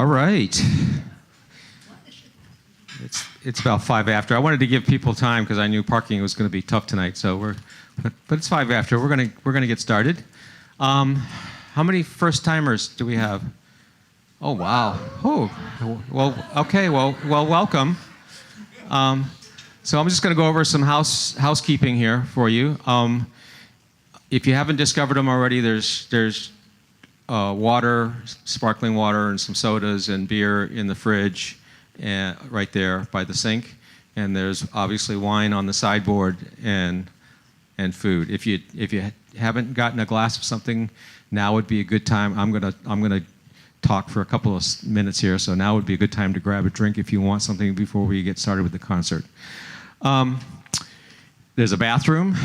All right. It's about 5 after. I wanted to give people time because I knew parking was going to be tough tonight. But it's 5 after. We're gonna get started. How many first timers do we have? Oh wow. Oh, well, okay. Well, welcome. So I'm just going to go over some housekeeping here for you. If you haven't discovered them already, there's water, sparkling water, and some sodas and beer in the fridge, and right there by the sink. And there's obviously wine on the sideboard and food. If you haven't gotten a glass of something, now would be a good time. I'm gonna talk for a couple of minutes here, so now would be a good time to grab a drink if you want something before we get started with the concert. There's a bathroom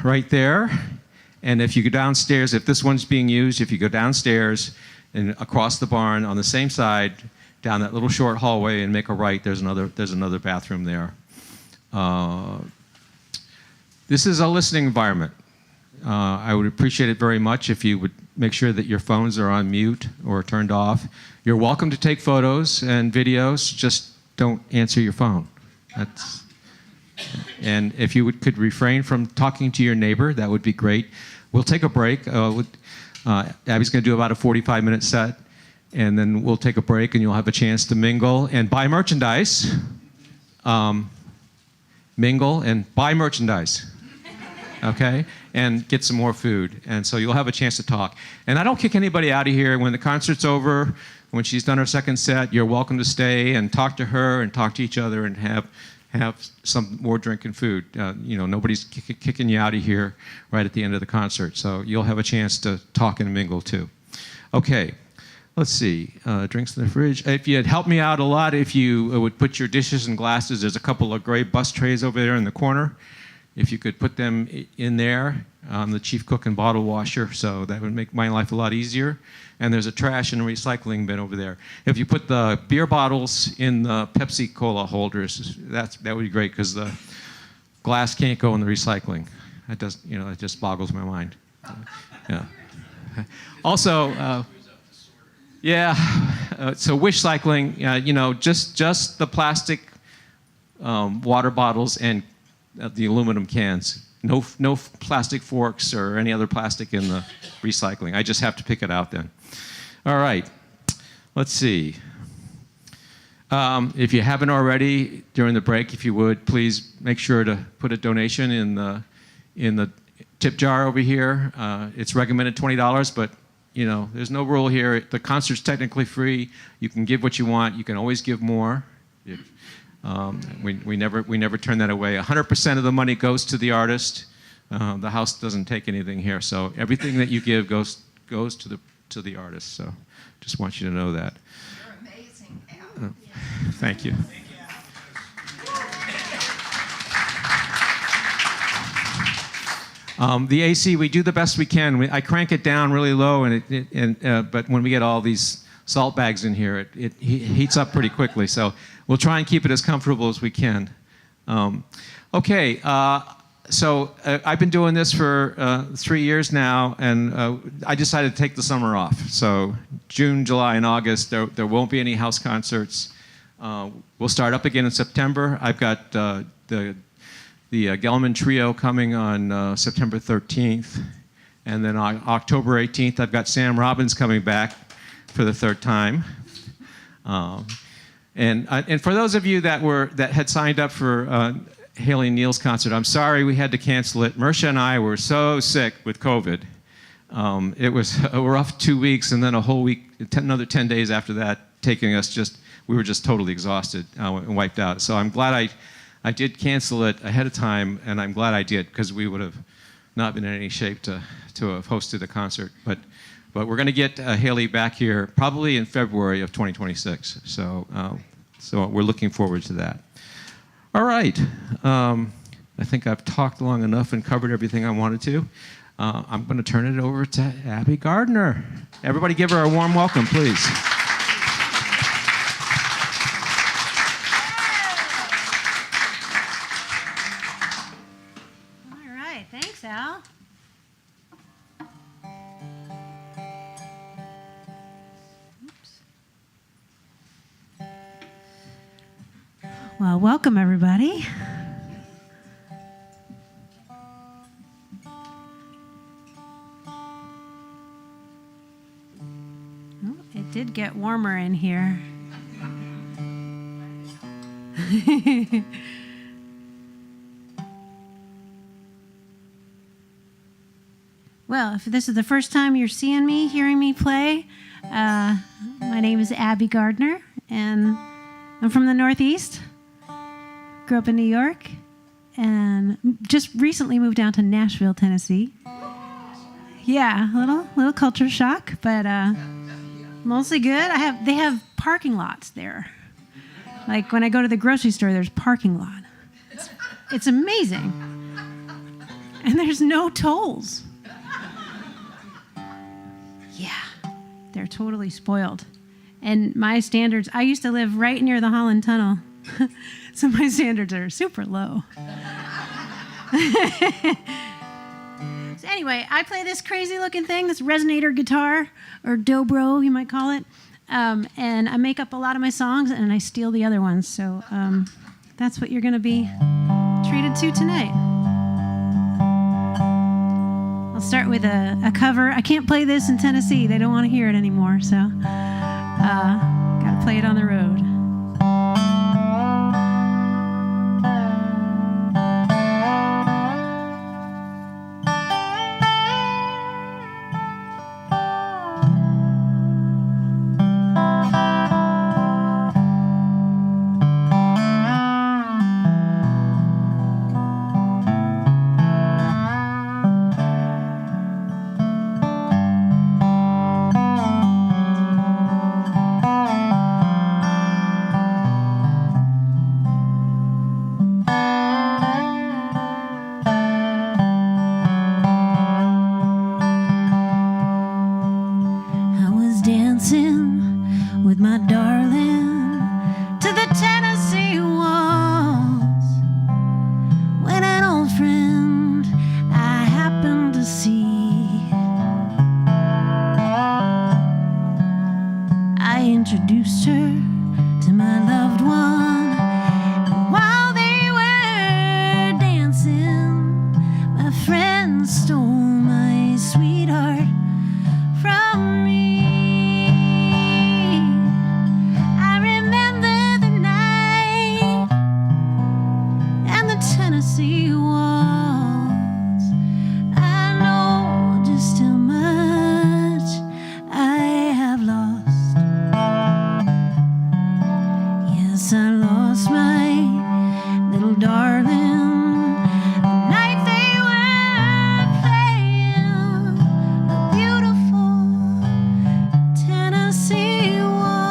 right there. And if you go downstairs, if this one's being used, if you go downstairs and across the barn on the same side, down that little short hallway and make a right, there's another bathroom there. This is a listening environment. I would appreciate it very much if you would make sure that your phones are on mute or turned off. You're welcome to take photos and videos, just don't answer your phone. And if you could refrain from talking to your neighbor, that would be great. We'll take a break. Abbie's going to do about a 45-minute set, and then we'll take a break, and you'll have a chance to mingle and buy merchandise. Mingle and buy merchandise, okay? And get some more food. And so you'll have a chance to talk. And I don't kick anybody out of here. When the concert's over, when she's done her second set, you're welcome to stay and talk to her and talk to each other and have some more drink and food. Nobody's kicking you out of here right at the end of the concert. So you'll have a chance to talk and mingle too. Okay, let's see. Drinks in the fridge. If you'd help me out a lot, if you would put your dishes and glasses, there's a couple of gray bus trays over there in the corner. If you could put them in there, I'm the chief cook and bottle washer, so that would make my life a lot easier. And there's a trash and recycling bin over there. If you put the beer bottles in the Pepsi Cola holders, that would be great because the glass can't go in the recycling. It just boggles my mind. Yeah. Also, so wish cycling, just the plastic water bottles and the aluminum cans. No plastic forks or any other plastic in the recycling. I just have to pick it out then. All right, let's see. If you haven't already, during the break, if you would, please make sure to put a donation in the tip jar over here. It's recommended $20, but there's no rule here. The concert's technically free. You can give what you want. You can always give more. We never turn that away. 100% of the money goes to the artist. The house doesn't take anything here, so everything that you give goes to the artist. So, just want you to know that. You're amazing, Al. Thank you. The AC, we do the best we can. I crank it down really low, but when we get all these salt bags in here, it heats up pretty quickly. So we'll try and keep it as comfortable as we can. Okay, so I've been doing this for 3 years now, and I decided to take the summer off. So June, July, and August, there won't be any house concerts. We'll start up again in September. I've got the Gelman Trio coming on September 13th. And then on October 18th, I've got Sam Robbins coming back for the third time. And for those of you that had signed up for Haley Neal's concert, I'm sorry we had to cancel it. Mersha and I were so sick with COVID. It was a rough 2 weeks, and then a whole week, another 10 days after that, we were just totally exhausted and wiped out. So I'm glad I did cancel it ahead of time, and I'm glad I did, because we would have not been in any shape to have hosted a concert. But we're going to get Haley back here probably in February of 2026. So we're looking forward to that. All right. I think I've talked long enough and covered everything I wanted to. I'm going to turn it over to Abbie Gardner. Everybody give her a warm welcome, please. All right. Thanks, Al. Oops. Well, welcome everybody. Oh, it did get warmer in here. Well, if this is the first time you're seeing me, hearing me play, my name is Abbie Gardner, and I'm from the Northeast. Grew up in New York, and just recently moved down to Nashville, Tennessee. Yeah, a little culture shock, but mostly good. They have parking lots there. Like when I go to the grocery store, there's parking lot. It's amazing, and there's no tolls. Yeah, they're totally spoiled. And my standards, I used to live right near the Holland Tunnel, so my standards are super low. So anyway, I play this crazy looking thing, this resonator guitar, or dobro, you might call it, and I make up a lot of my songs, and I steal the other ones, so that's what you're going to be treated to tonight. I'll start with a cover. I can't play this in Tennessee. They don't want to hear it anymore, so got to play it on the road. With my darling to the Tennessee walls, when an old friend I happened to see, I introduced her to my loved one, and while they were dancing, my friend stole my sweetheart from me. Tennessee walls, I know just how much I have lost. Yes, I lost my little darling the night they were playing a beautiful Tennessee waltz.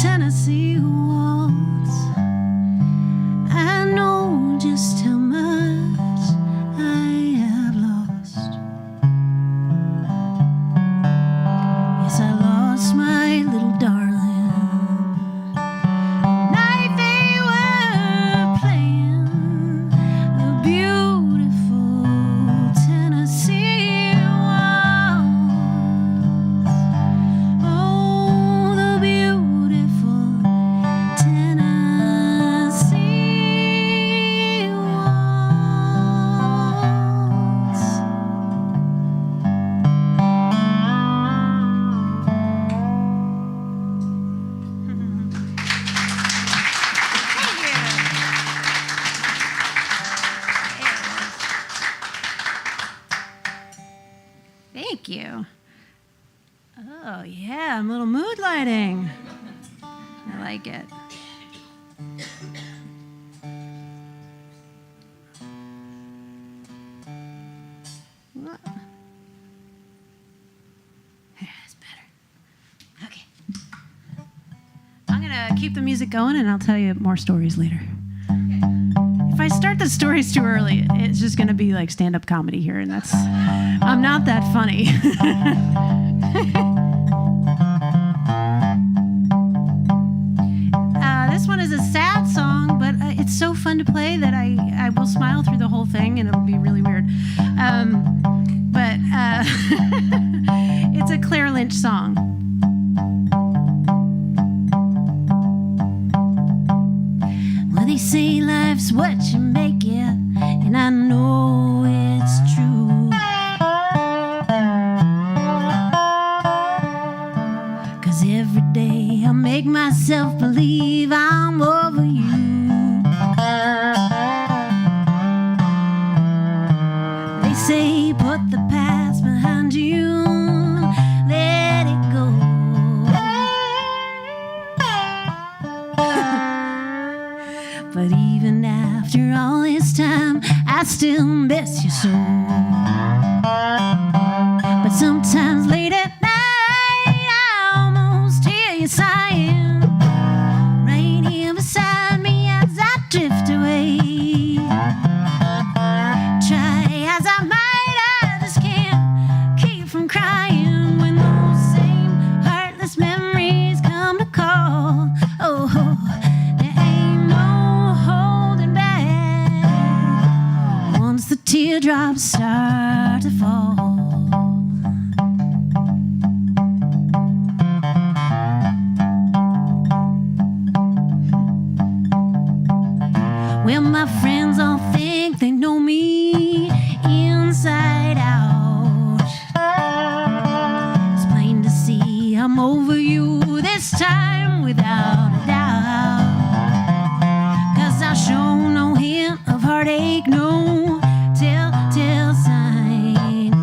Tennessee waltz, I know just how much I have lost. Yes, I lost my little darling the night they were playing a beautiful Tennessee waltz. Oh, the beautiful Tennessee waltz. Thank you. Oh, yeah, I'm a little mood lighting. I like it. going to keep the music going, and I'll tell you more stories later. If I start the stories too early, it's just going to be like stand-up comedy here, and I'm not that funny. This one is a sad song, but it's so fun to play that I will smile through the whole thing, and it'll be really weird. But it's a Claire Lynch song. Well, they say life's what you make it, and I know it's true. 'Cause every day I make myself believe I'm over you. They say put the past behind you, let it go. But even after all this time, I still miss you so. But sometimes late at night, I almost hear you sighing, right here beside me as I drift away. Try as I might, I just can't keep from crying when those same heartless memories come to call. Oh, there ain't no holding back once the teardrops start to fall. Well, my friends all think they know me inside out. It's plain to see I'm over you this time without a doubt. 'Cause I show no hint of heartache, no telltale sign.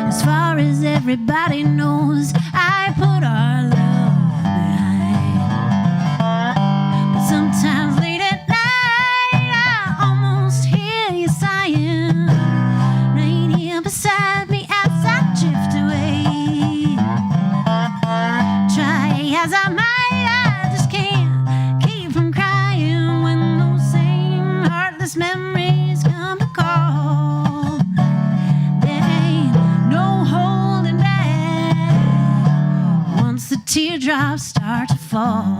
As far as everybody knows, I put our love behind. But sometimes late at night, I almost hear you sighing, right here beside me as I drift away. Try as I might, I just can't keep from crying when those same heartless memories come to call. There ain't no holding back once the teardrops start to fall.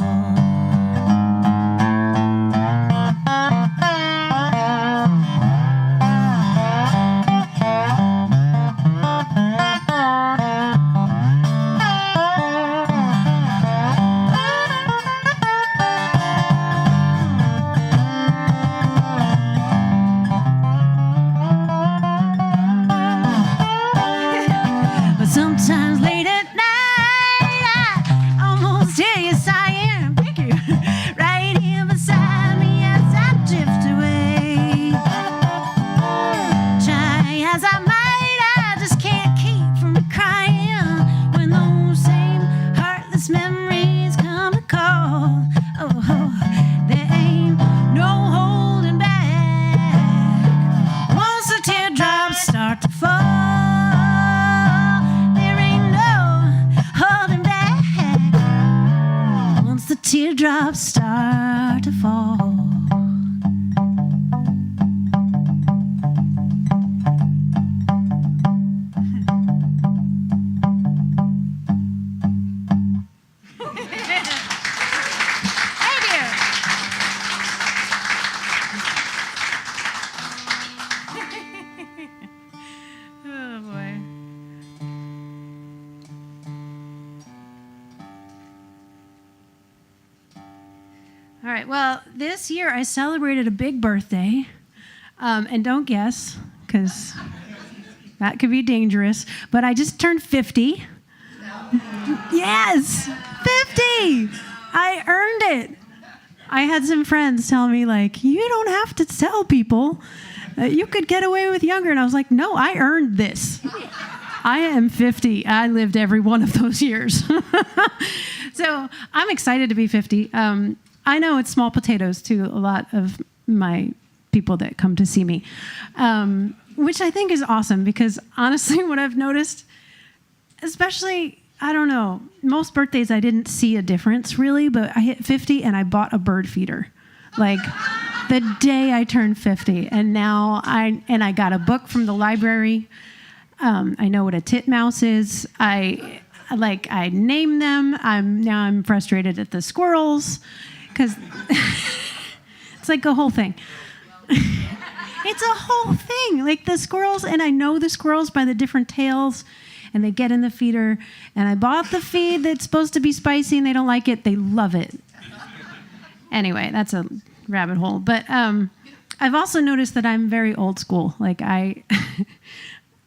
But sometimes late at night, I almost hear you sighing. Thank you. Right here beside me as I drift away. Try as I might, I just can't keep from crying when those same heartless memories come to call. Oh, there ain't no holding back once the teardrops start to fall. There ain't no holding back once the teardrops start to fall. Thank you. Oh boy. All right. Well, this year I celebrated a big birthday, and don't guess, because that could be dangerous. But I just turned 50. Yes, 50. I earned it. I had some friends tell me, like, you don't have to tell people. You could get away with younger. And I was like, no, I earned this. I am 50. I lived every one of those years. So I'm excited to be 50. I know it's small potatoes to a lot of my people that come to see me, which I think is awesome because honestly, what I've noticed, especially I don't know. Most birthdays I didn't see a difference really, but I hit 50 and I bought a bird feeder. Like the day I turned 50. And now I got a book from the library. I know what a titmouse is. I name them. I'm frustrated at the squirrels because it's like a whole thing. It's a whole thing. Like the squirrels, and I know the squirrels by the different tails, and they get in the feeder. And I bought the feed that's supposed to be spicy, and they don't like it. They love it. Anyway, that's a rabbit hole. But I've also noticed that I'm very old school. Like I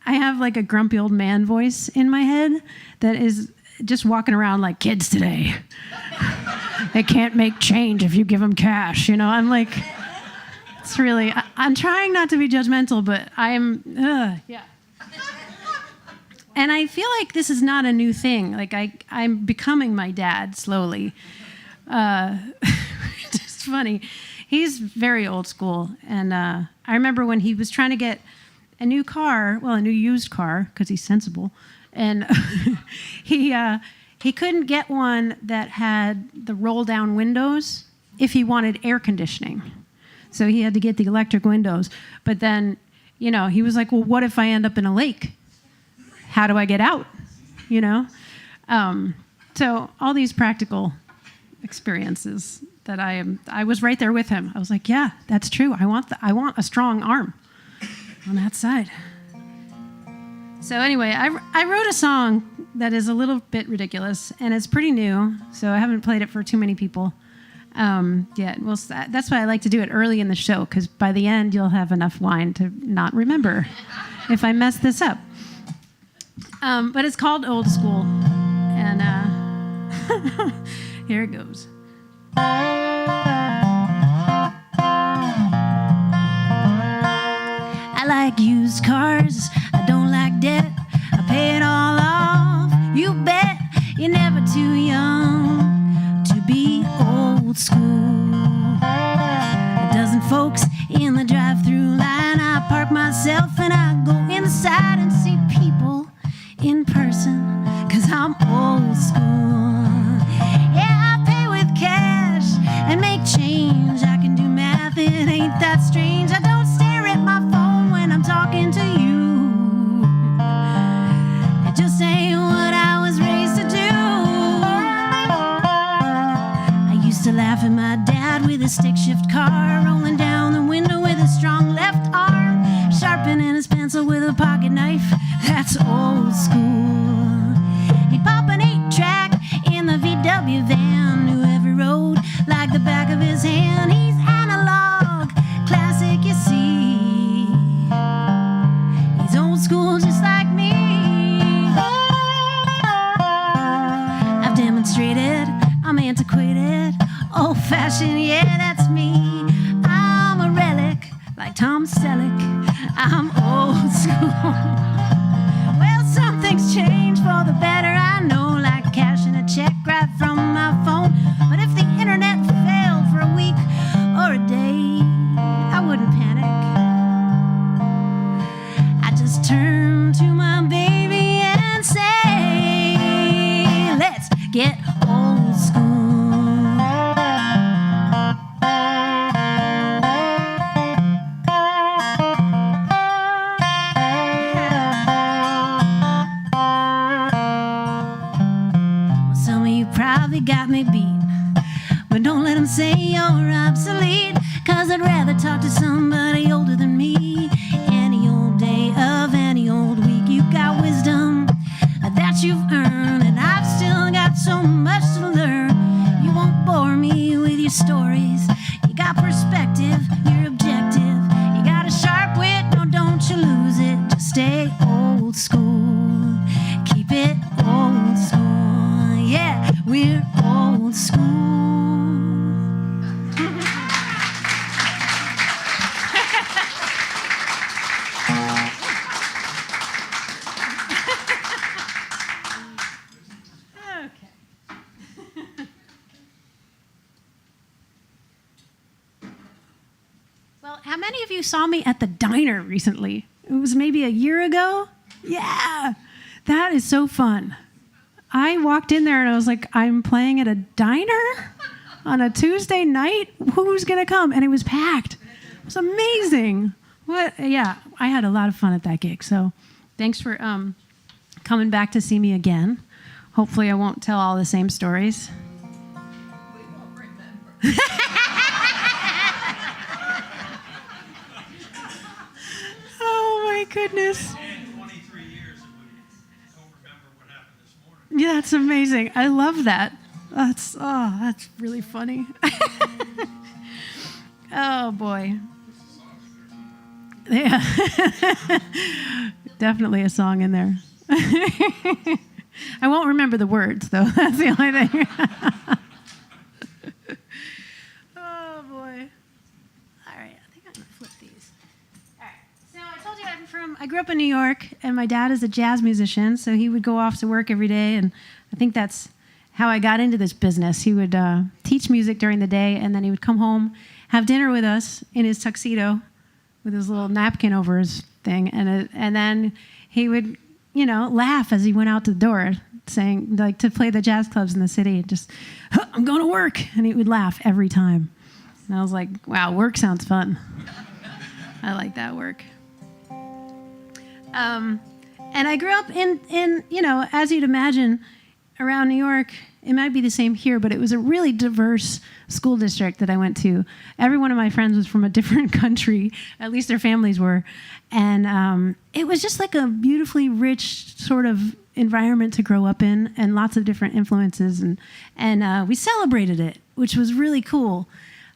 have like a grumpy old man voice in my head that is just walking around like kids today. They can't make change if you give them cash. You know, I'm like, it's really, I'm trying not to be judgmental, but yeah. And I feel like this is not a new thing. Like I'm becoming my dad slowly. It's funny. He's very old school. And I remember when he was trying to get a new car, well, a new used car, because he's sensible. And he couldn't get one that had the roll-down windows if he wanted air conditioning. So he had to get the electric windows. But then, you know, he was like, well, what if I end up in a lake? How do I get out? You know? So all these practical experiences that I was right there with him. I was like, yeah, that's true. I want a strong arm on that side. So anyway, I wrote a song that is a little bit ridiculous, and it's pretty new, so I haven't played it for too many people yet. Well, that's why I like to do it early in the show, because by the end you'll have enough wine to not remember if I mess this up. But it's called Old School, and here it goes. I like used cars, I don't like debt, I pay it all off, you bet. You're never too young to be old school. A dozen folks in the drive-through line, I park myself and I go inside and see people in person, 'cause I'm old school. Yeah, I pay with cash and make change, I can do math, it ain't that strange. I don't stare at my phone when I'm talking to you. It just ain't what I was raised to do. I used to laugh at my dad with a stick shift car, rolling down the window with a strong left arm, sharpening his pencil with a pocket knife. That's old school. He'd pop an 8-track in the VW van, knew every road like the back of his hand. He's analog, classic, you see. He's old school just like me. I've demonstrated I'm antiquated, old-fashioned, yeah, that's me. I'm a relic like Tom Selleck. I'm old school. Well, some things change for the better, I know, like cashing a check right from my phone. But if the internet failed for a week or a day, I wouldn't panic. I just turn to my baby and say, let's get old school. Probably got me beat, but don't let them say you're obsolete, 'cause I'd rather talk to somebody older than me. Any old day of any old week, you got wisdom that you've earned, and I've still got so much to learn. You won't bore me with your stories, you got perspective, you're objective, you got a sharp wit, no, don't you lose it. Just stay old school, keep it old school. Yeah, we're old school. Okay. Well, how many of you saw me at the diner recently? It was maybe a year ago. Yeah, that is so fun. I walked in there and I was like, I'm playing at a diner on a Tuesday night? Who's going to come? And it was packed. It was amazing. Yeah, I had a lot of fun at that gig. So thanks for coming back to see me again. Hopefully I won't tell all the same stories. We won't remember. Oh, my goodness. In 23 years, if we don't remember what happened this morning. Yeah, that's amazing. I love that. That's really funny. Oh, boy. Yeah. Definitely a song in there. I won't remember the words, though. That's the only thing. Oh, boy. All right. I think I'm going to flip these. All right. So I told you I grew up in New York, and my dad is a jazz musician, so he would go off to work every day, and I think that's how I got into this business. He would teach music during the day, and then he would come home, have dinner with us in his tuxedo with his little napkin over his thing, and then he would, laugh as he went out the door, saying, like, to play the jazz clubs in the city, just, I'm going to work, and he would laugh every time. And I was like, wow, work sounds fun. I like that work. And I grew up in, as you'd imagine, around New York. It might be the same here, but it was a really diverse school district that I went to. Every one of my friends was from a different country, at least their families were. And it was just like a beautifully rich sort of environment to grow up in, and lots of different influences. And we celebrated it, which was really cool.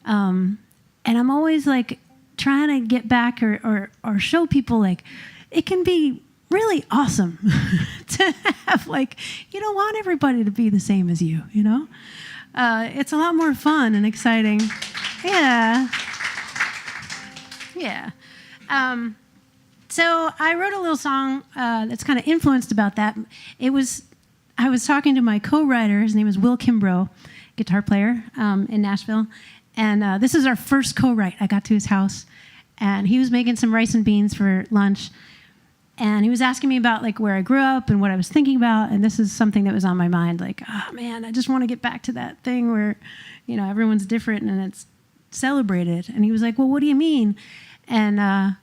And I'm always like trying to get back or show people, like, it can be really awesome to have, like, you don't want everybody to be the same as you, It's a lot more fun and exciting. Yeah. Yeah. So I wrote a little song that's kind of influenced about that. I was talking to my co-writer. His name is Will Kimbrough, guitar player in Nashville. And this is our first co-write. I got to his house, and he was making some rice and beans for lunch. And he was asking me about, like, where I grew up and what I was thinking about. And this is something that was on my mind. Like, oh, man, I just want to get back to that thing where, everyone's different and it's celebrated. And he was like, well, what do you mean? And I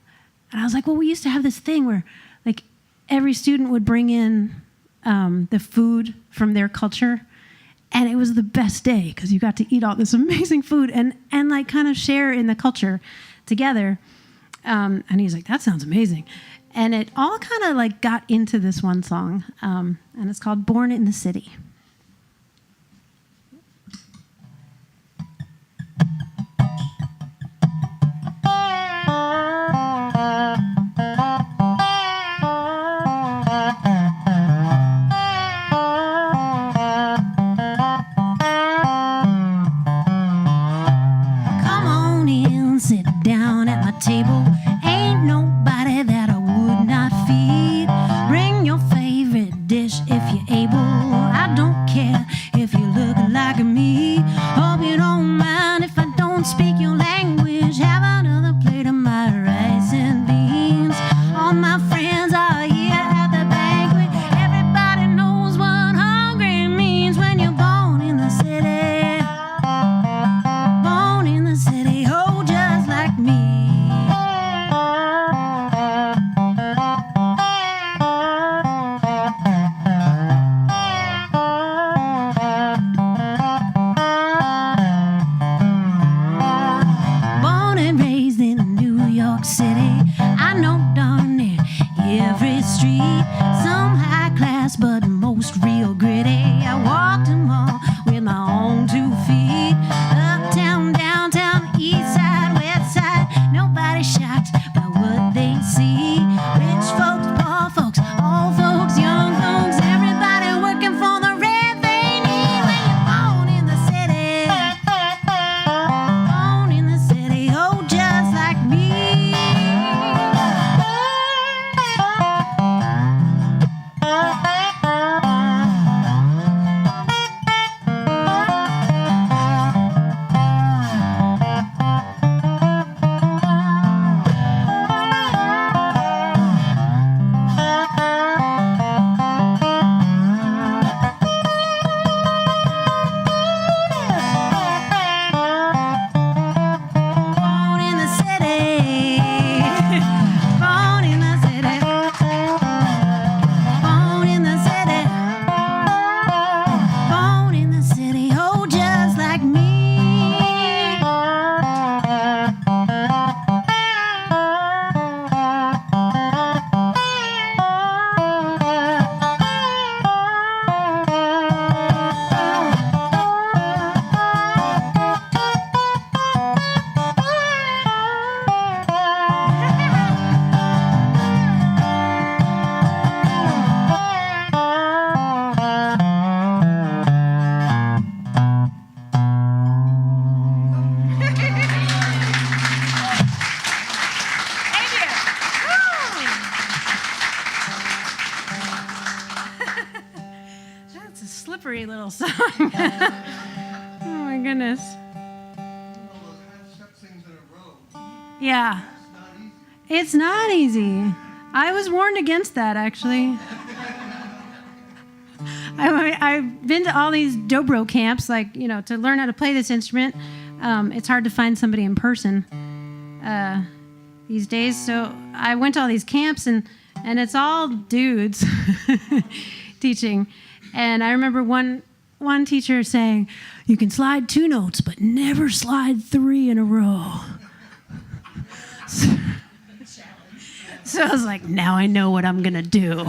was like, well, we used to have this thing where, like, every student would bring in the food from their culture. And it was the best day because you got to eat all this amazing food and like, kind of share in the culture together. And he's like, that sounds amazing. And it all kind of, like, got into this one song, and it's called Born in the City. Come on in, sit down at my table. Ain't nobody that I would not feed. Bring your favorite dish if you're able. I don't care if you look like me. Hope you don't mind if I don't speak your language. Have another plate of my rice and beans. All my friends are here at the banquet. Everybody knows what hungry means when you're born in the city. Born in the city, oh, just like me. Born and raised in New York City, I know darn near every street. Some high class, but most real gritty. I walked them all with my own 2 feet. Uptown, downtown, east side, west side. Nobody shocked by what they see. Rich folks, poor folks, old folks, young folks. Everybody working for the red they need. When you're born in the city, born in the city, oh, just like me. slippery little song. Oh my goodness. Yeah. It's not easy. I was warned against that, actually. I've been to all these dobro camps, like, to learn how to play this instrument. It's hard to find somebody in person these days. So I went to all these camps, and it's all dudes teaching. And I remember one teacher saying, "You can slide 2 notes, but never slide 3 in a row." So I was like, now I know what I'm going to do.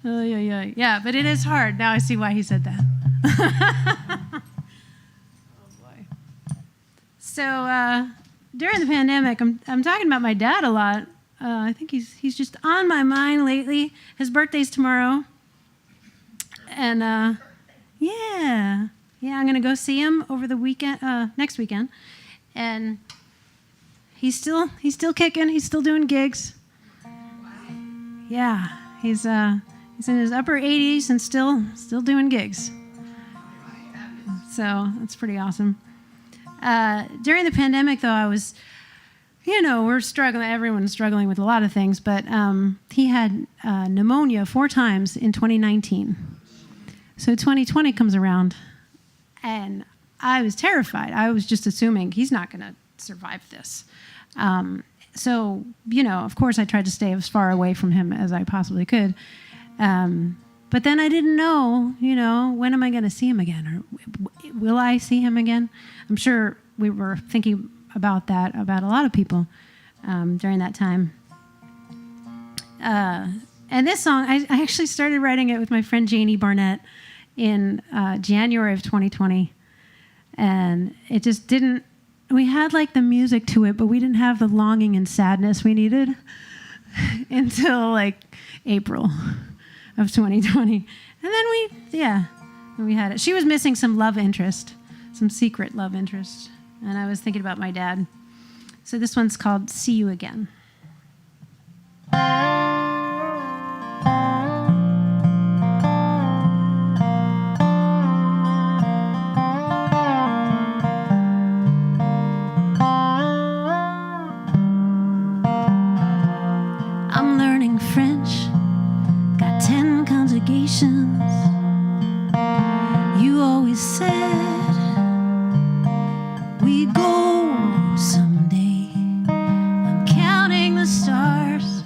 Oh, yeah, but it is hard. Now I see why he said that. Oh, boy. So during the pandemic, I'm talking about my dad a lot. I think he's just on my mind lately. His birthday's tomorrow. And, yeah, I'm going to go see him over the weekend, next weekend. And he's still kicking. He's still doing gigs. Yeah, he's in his upper 80s and still doing gigs. So that's pretty awesome. During the pandemic, though, I was, we're struggling. Everyone's struggling with a lot of things, but he had pneumonia 4 times in 2019. So 2020 comes around, and I was terrified. I was just assuming he's not going to survive this. So, of course, I tried to stay as far away from him as I possibly could. But then I didn't know, when am I going to see him again? Or will I see him again? I'm sure we were thinking about that, about a lot of people during that time. And this song, I actually started writing it with my friend Janie Barnett in January of 2020. And it just didn't, we had like the music to it, but we didn't have the longing and sadness we needed until like April of 2020. And then we had it. She was missing some love interest, some secret love interest. And I was thinking about my dad. So this one's called See You Again. I'm learning French, got 10 conjugations. You always said we go someday. I'm counting the stars.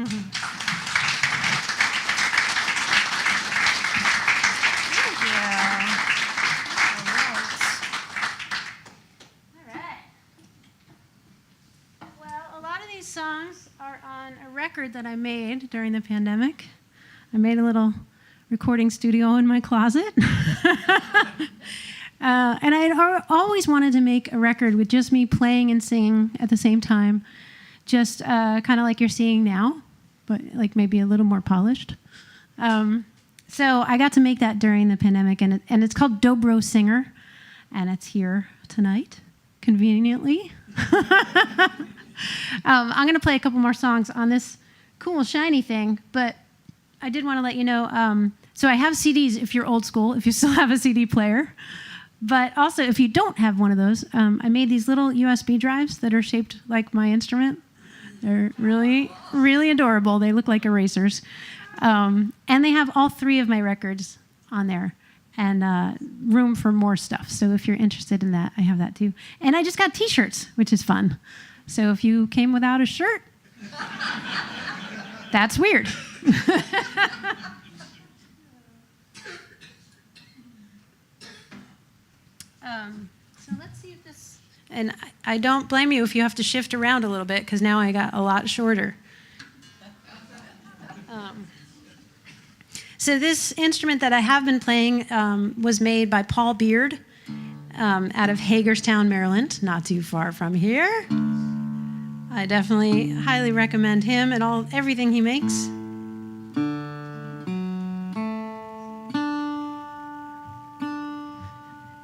Thank you. All right. Well, a lot of these songs are on a record that I made during the pandemic. I made a little recording studio in my closet. And I had always wanted to make a record with just me playing and singing at the same time, just kind of like you're seeing now, but like maybe a little more polished. So I got to make that during the pandemic, and it's called Dobro Singer, and it's here tonight, conveniently. I'm going to play a couple more songs on this cool, shiny thing, but I did want to let you know, so I have CDs if you're old school, if you still have a CD player. But also, if you don't have one of those, I made these little USB drives that are shaped like my instrument. They're really, really adorable. They look like erasers. And they have all 3 of my records on there and room for more stuff. So if you're interested in that, I have that too. And I just got T-shirts, which is fun. So if you came without a shirt, that's weird. So let's see if this... And I don't blame you if you have to shift around a little bit, because now I got a lot shorter. So this instrument that I have been playing was made by Paul Beard out of Hagerstown, Maryland, not too far from here. I definitely highly recommend him and everything he makes.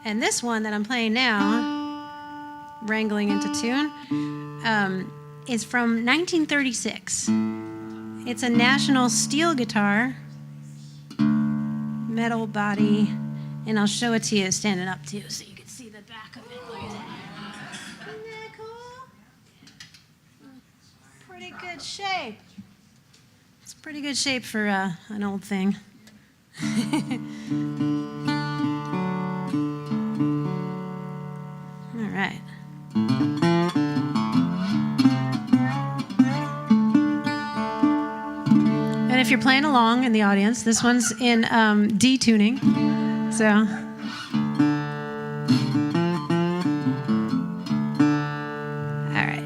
And this one that I'm playing now, wrangling into tune, is from 1936. It's a National steel guitar, metal body, and I'll show it to you standing up too, so you can see the back of it. Look at that. Isn't that cool? Pretty good shape. It's pretty good shape for an old thing. All right. And if you're playing along in the audience, this one's in D tuning. So. All right.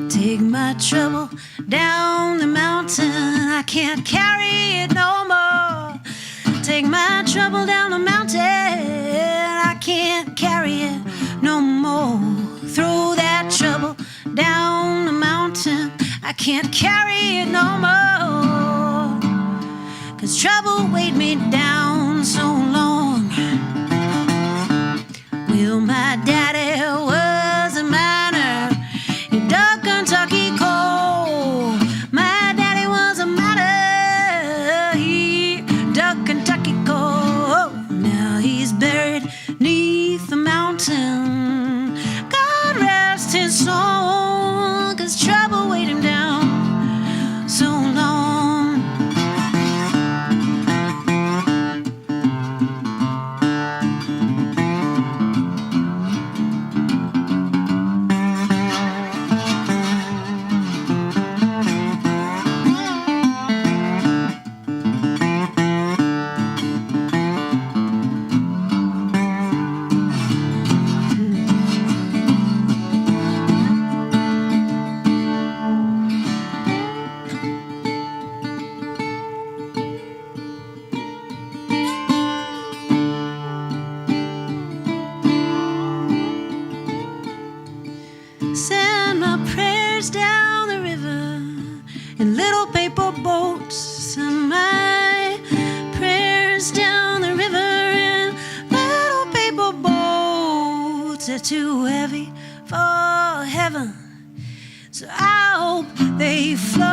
Take my trouble down the mountain, I can't carry it no more. Take my trouble down the mountain, I can't carry it no more. Throw that trouble down the mountain, I can't carry it no more. 'Cause trouble weighed me down so long. Well, my daddy was a miner in Kentucky coal. My daddy was a miner, he dug Kentucky coal. Now he's buried neath the mountain. God rest his soul, 'cause trouble weighed him down so long. Send my prayers down the river in little paper boats. Send my prayers down the river in little paper boats. They're too heavy for heaven, so I hope they float.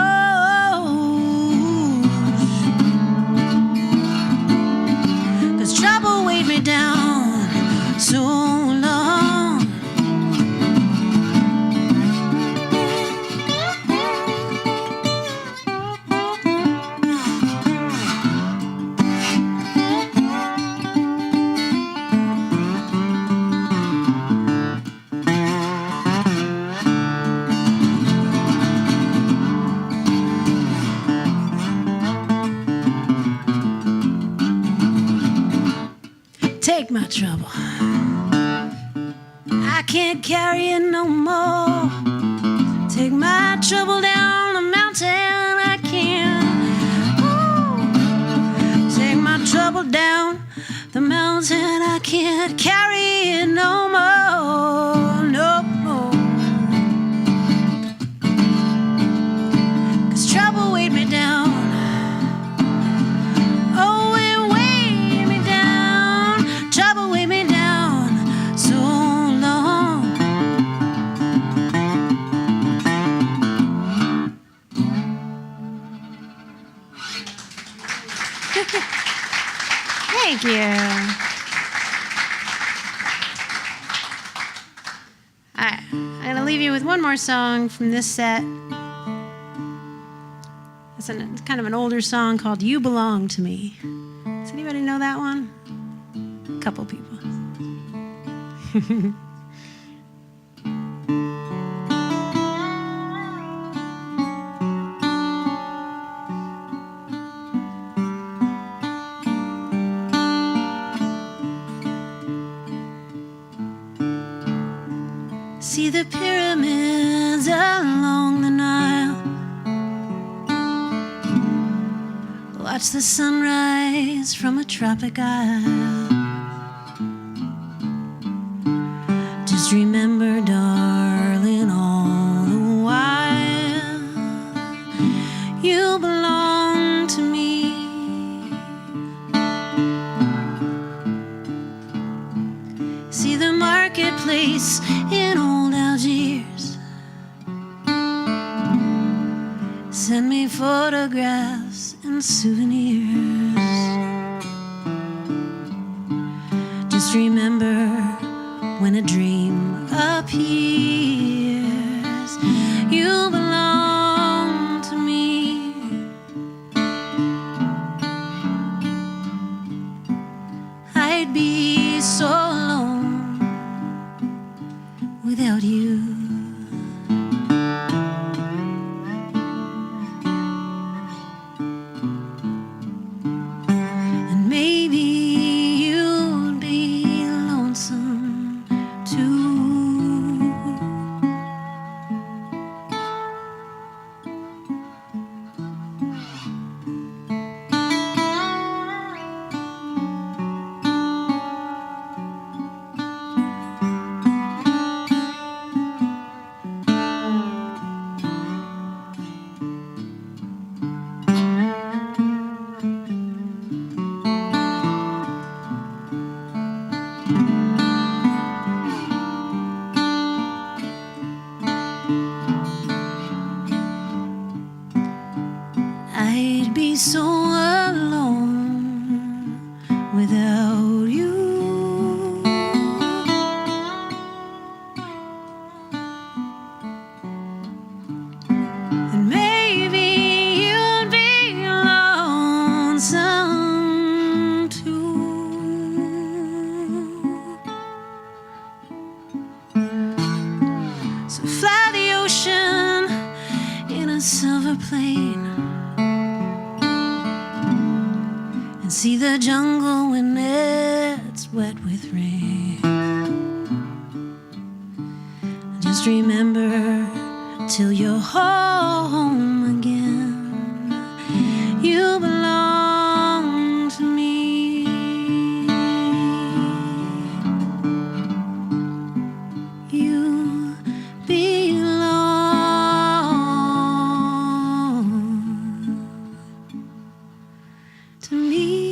take my trouble. I can't carry it no more. Take my trouble down the mountain. I can't. Take my trouble down the mountain. I can't carry it no more. No more. 'Cause trouble weighed me down. Oh, it weighed me down. Trouble weighed me down so long. Thank you. All right, I'm going to leave you with one more song from this set. It's kind of an older song called You Belong to Me. Does anybody know that one? A couple people. See the pyramids along the Nile. Watch the sunrise from a tropic isle. Just remember, darling, all the while you belong to me. See the marketplace in old Algiers. Send me photographs and souvenirs. Just remember, when a dream appears, you belong to me. I'd be so alone without you. And maybe you'd be lonesome too. I'd be so alone without you. And maybe you'd be lonesome too. So fly the ocean in a silver plane and see the jungle when it's wet with rain. Just remember, till you're home again, you belong to me. You belong to me.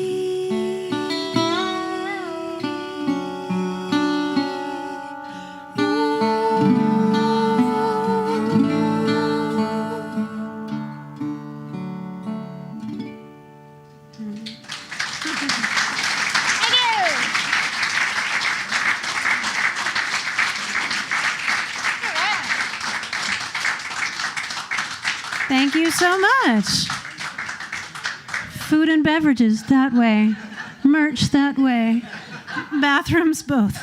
Thank you so much. Food and beverages that way, merch that way, bathrooms both.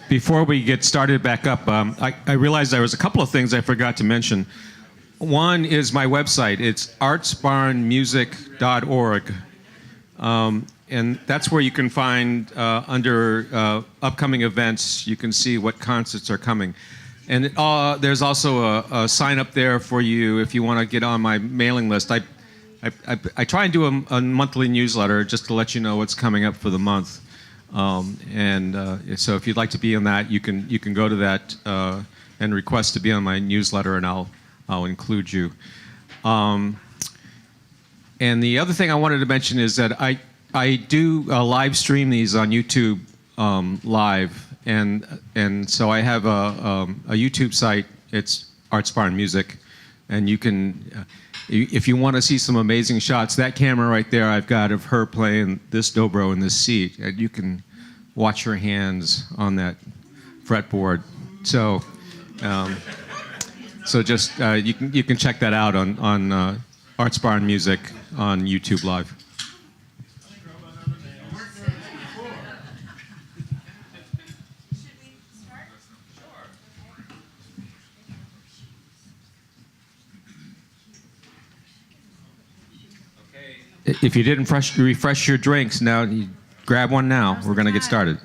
Before we get started back up, I realized there was a couple of things I forgot to mention. One is my website. It's artsbarnmusic.org. And that's where you can find, under upcoming events, you can see what concerts are coming. And there's also a sign up there for you if you want to get on my mailing list. I try and do a monthly newsletter just to let you know what's coming up for the month. So if you'd like to be on that, you can go to that and request to be on my newsletter, and I'll include you. And the other thing I wanted to mention is that I do live stream these on YouTube live, and so I have a YouTube site. It's ArtsbarnMusic, and you can. If you want to see some amazing shots, that camera right there I've got of her playing this dobro in this seat, and you can watch her hands on that fretboard. So, just you can check that out on ArtsbarnMusic on YouTube Live. If you didn't refresh your drinks, now you grab one now. We're going to get started.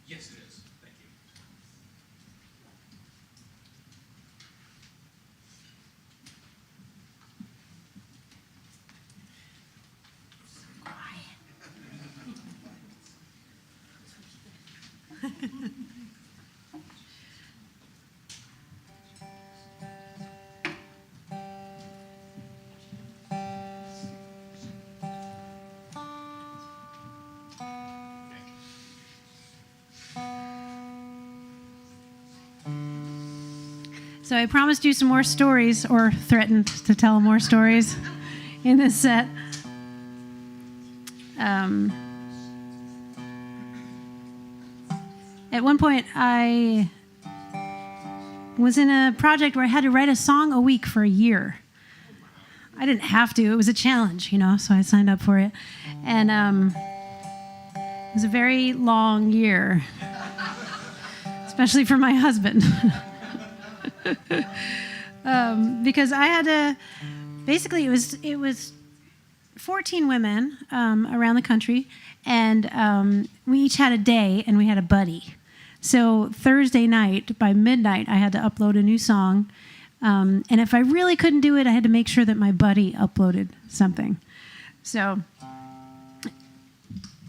Yes, it is. Thank you. So I promised you some more stories, or threatened to tell more stories in this set. At one point, I was in a project where I had to write a song a week for a year. I didn't have to. It was a challenge, so I signed up for it. And it was a very long year, especially for my husband. Because I had to, basically it was 14 women around the country, and we each had a day, and we had a buddy. So Thursday night, by midnight, I had to upload a new song. And if I really couldn't do it, I had to make sure that my buddy uploaded something. So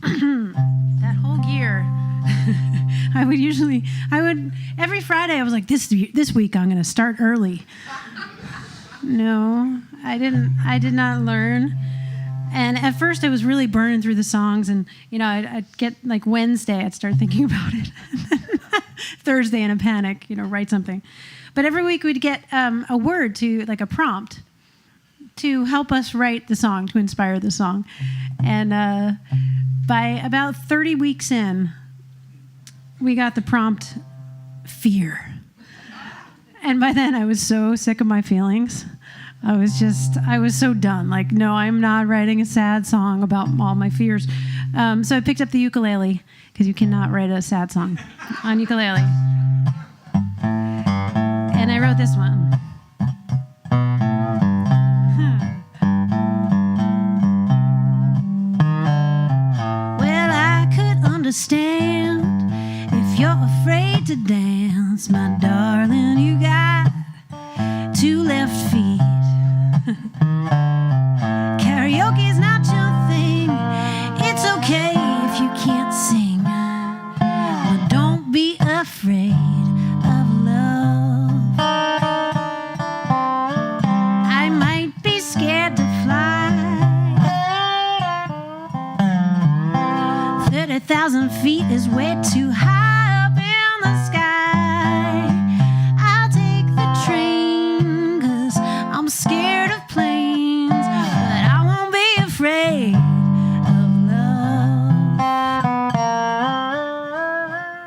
that whole year, every Friday I was like, this week I'm going to start early. No, I did not learn. And at first I was really burning through the songs, and I'd get like Wednesday, I'd start thinking about it. Thursday in a panic, write something. But every week we'd get a word like a prompt to help us write the song, to inspire the song. And by about 30 weeks in, we got the prompt, fear. And by then I was so sick of my feelings. I was so done. Like, no, I'm not writing a sad song about all my fears. So I picked up the ukulele, because you cannot write a sad song on ukulele. And I wrote this one. Well, I could understand if you're afraid to dance, my darling, you got 2 left feet. Karaoke's not your thing. It's okay if you can't sing, but don't be afraid of love. I might be scared to fly 30,000 feet is way too high up in the sky. I'll take the train, 'cause I'm scared of planes, but I won't be afraid of love.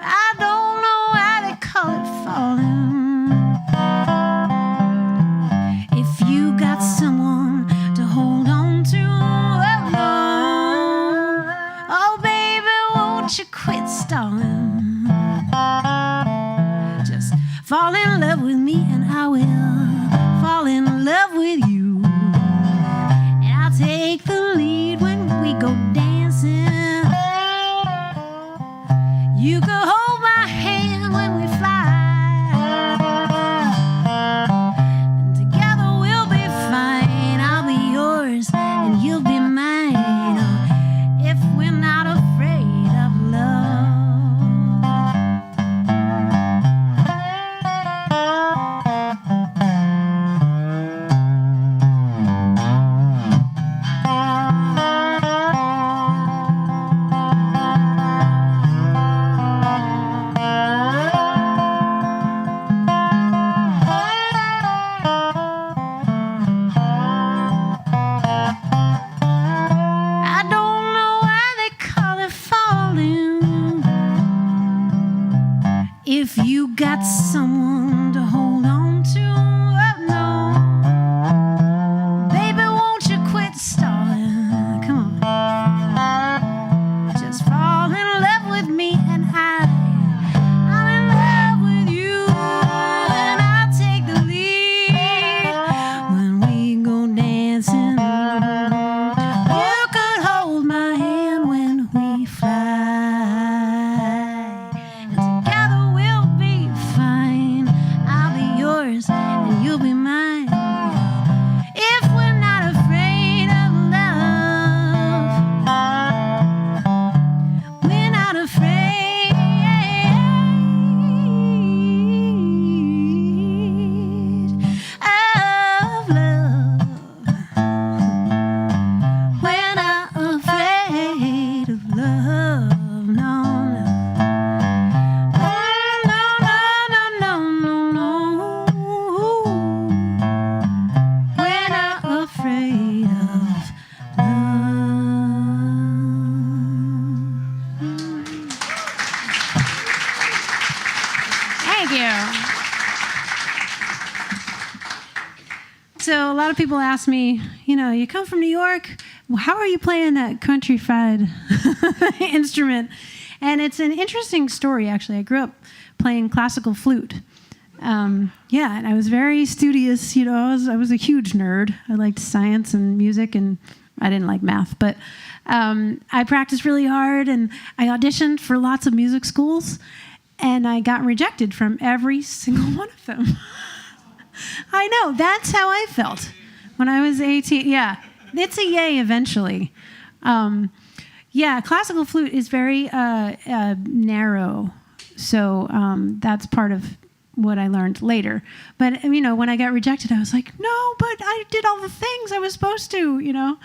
I don't know why they call it falling. If you got someone to hold on to, oh no, oh baby, won't you quit stalling? Just fall in love with me and I will fall in love with you. And I'll take the lead when we go dancing. You can hold my hand when we fly, and together we'll be fine. I'll be yours and you'll be mine, if we're not afraid of love. I don't know why they call it falling. If you got someone to hold on to, oh no, baby, won't you quit stalling? Come on, just fall in love with me and I'm in love with you, and I'll take the lead when we go dancing. You could hold my hand when we fly, and together we'll be fine. I'll be yours and you'll be mine, if we're not afraid of love. We're not afraid of love. We're not afraid of love. No, no. Oh, no, no, no, no, no. We're not afraid of love. Thank you. So a lot of people ask me, you come from New York, well, how are you playing that countrified instrument? And it's an interesting story, actually. I grew up playing classical flute. And I was very studious. I was a huge nerd. I liked science and music, and I didn't like math. But I practiced really hard, and I auditioned for lots of music schools. And I got rejected from every single one of them. I know, that's how I felt when I was 18. Yeah, it's a yay eventually. Yeah, classical flute is very narrow. So that's part of what I learned later. But, when I got rejected, I was like, no, but I did all the things I was supposed to,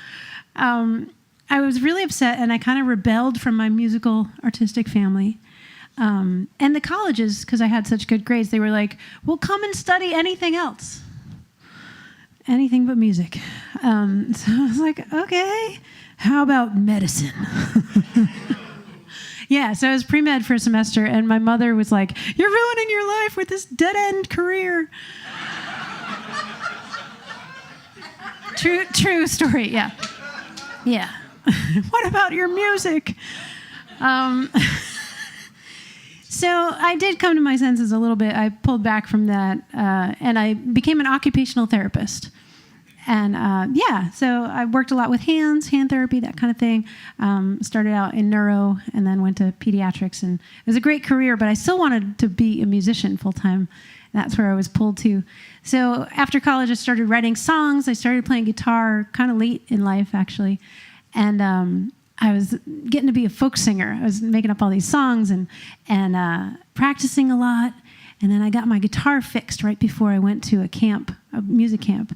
I was really upset, and I kind of rebelled from my musical artistic family. And the colleges, because I had such good grades, they were like, well, come and study anything else. Anything but music. So I was like, okay, how about medicine? Yeah, so I was pre-med for a semester, and my mother was like, you're ruining your life with this dead-end career. True story, yeah. Yeah. What about your music? So I did come to my senses a little bit. I pulled back from that, and I became an occupational therapist. And so I worked a lot with hand therapy, that kind of thing. Started out in neuro and then went to pediatrics. And it was a great career, but I still wanted to be a musician full time. That's where I was pulled to. So after college, I started writing songs. I started playing guitar kind of late in life, actually. And I was getting to be a folk singer. I was making up all these songs and practicing a lot. And then I got my guitar fixed right before I went to a music camp.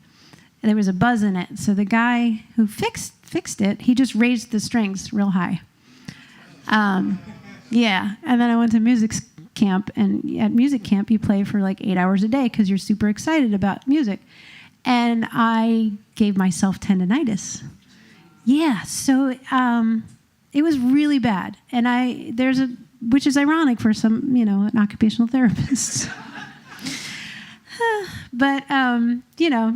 There was a buzz in it. So the guy who fixed it, he just raised the strings real high. Yeah. And then I went to music camp. And at music camp, you play for like 8 hours a day because you're super excited about music. And I gave myself tendinitis. Yeah. So it was really bad. And which is ironic for some, an occupational therapist. But,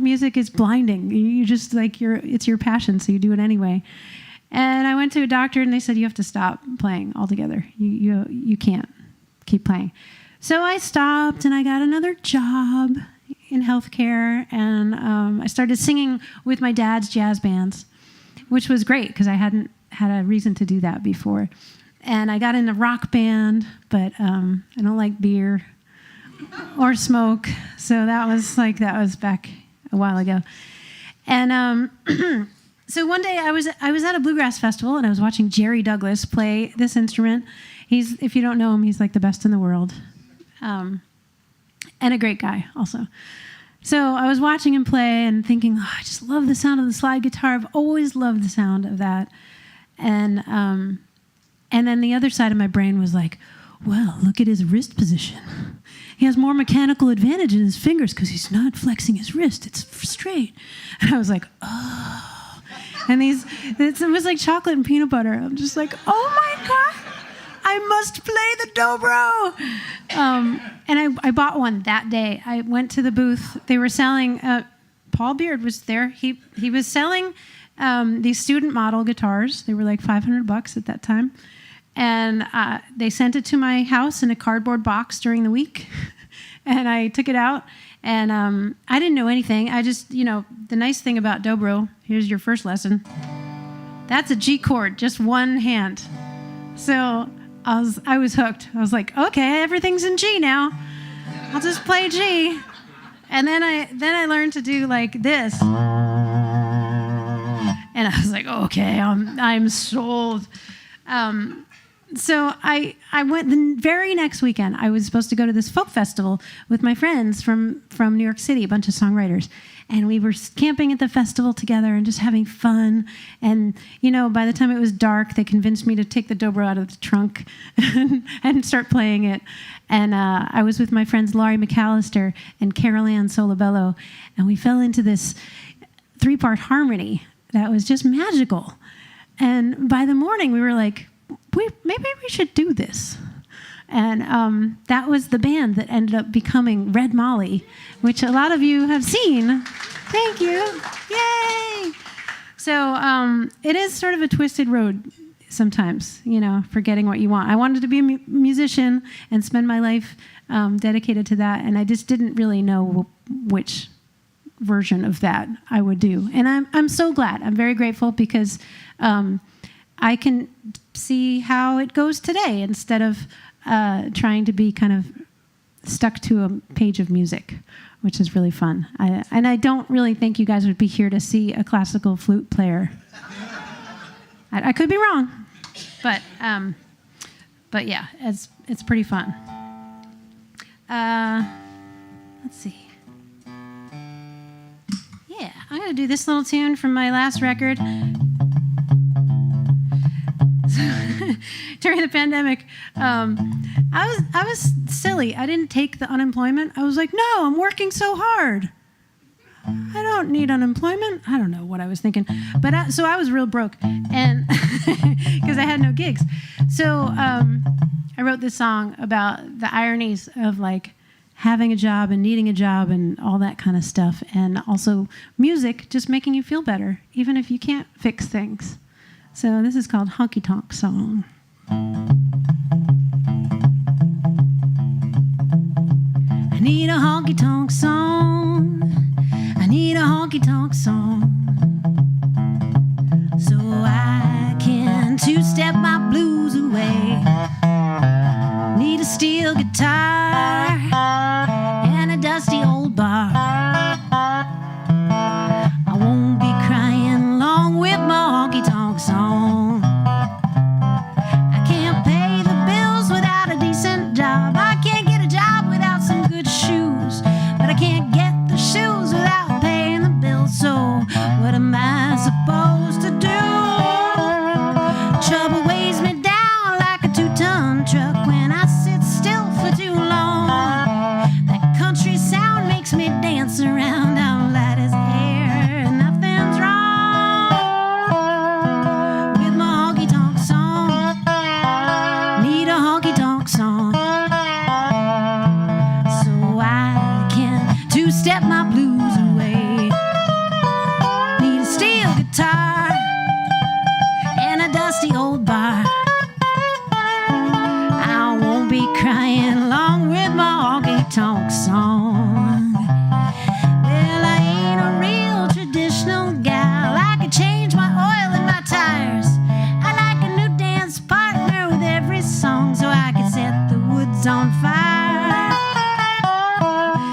music is blinding. You just it's your passion, so you do it anyway. And I went to a doctor, and they said, you have to stop playing altogether. You can't keep playing. So I stopped, and I got another job in healthcare, and I started singing with my dad's jazz bands, which was great because I hadn't had a reason to do that before. And I got in a rock band, but I don't like beer or smoke, so that was back a while ago. And so one day I was at a bluegrass festival, and I was watching Jerry Douglas play this instrument. If you don't know him, he's like the best in the world, and a great guy also. So I was watching him play and thinking, I just love the sound of the slide guitar. I've always loved the sound of that. And then the other side of my brain was like, well, look at his wrist position. He has more mechanical advantage in his fingers because he's not flexing his wrist. It's straight. And I was like, oh. And it was like chocolate and peanut butter. I'm just like, oh my God, I must play the dobro. And I bought one that day. I went to the booth. They were selling, Paul Beard was there. He was selling these student model guitars. They were like $500 at that time. And they sent it to my house in a cardboard box during the week. And I took it out. And I didn't know anything. I just, the nice thing about dobro, here's your first lesson. That's a G chord, just one hand. So I was hooked. I was like, okay, everything's in G now. I'll just play G. And then I learned to do like this. And I was like, okay, I'm sold. So I went the very next weekend. I was supposed to go to this folk festival with my friends from New York City, a bunch of songwriters. And we were camping at the festival together and just having fun. And, by the time it was dark, they convinced me to take the dobro out of the trunk and start playing it. And I was with my friends Laurie McAllister and Carol Ann Solabello. And we fell into this 3-part harmony that was just magical. And by the morning, we were like, maybe we should do this. And that was the band that ended up becoming Red Molly, which a lot of you have seen. Thank you. Yay! So it is sort of a twisted road sometimes, for getting what you want. I wanted to be a musician and spend my life dedicated to that, and I just didn't really know which version of that I would do. And I'm so glad. I'm very grateful because I can see how it goes today instead of trying to be kind of stuck to a page of music, which is really fun. And I don't really think you guys would be here to see a classical flute player. I could be wrong, but yeah, it's pretty fun. Let's see. Yeah, I'm gonna do this little tune from my last record. During the pandemic, I was silly. I didn't take the unemployment. I was like, no, I'm working so hard. I don't need unemployment. I don't know what I was thinking, but so I was real broke, and because I had no gigs. So I wrote this song about the ironies of like having a job and needing a job and all that kind of stuff, and also music just making you feel better, even if you can't fix things. So this is called Honky Tonk Song. I need a honky tonk song. I need a honky tonk song, so I can two-step my blues away. Need a steel guitar and a dusty old bar. I won't be crying along with my honky tonk song. I can't pay the bills without a decent job. I can't get a job without some good shoes, but I can't get the shoes without paying the bills. So what am I supposed to do? Trouble weighs me down like a 2-ton truck when I sit still for too long. That country sound makes me dance around. I'm light as air, nothing's wrong with my honky tonk song. Need a honky tonk song, so I can two-step my blues away. Need a steel guitar and a dusty old bar. I won't be crying along with my honky tonk song. Well, I ain't a real traditional gal. I could change my oil and my tires. I like a new dance partner with every song, so I can set the woods on fire.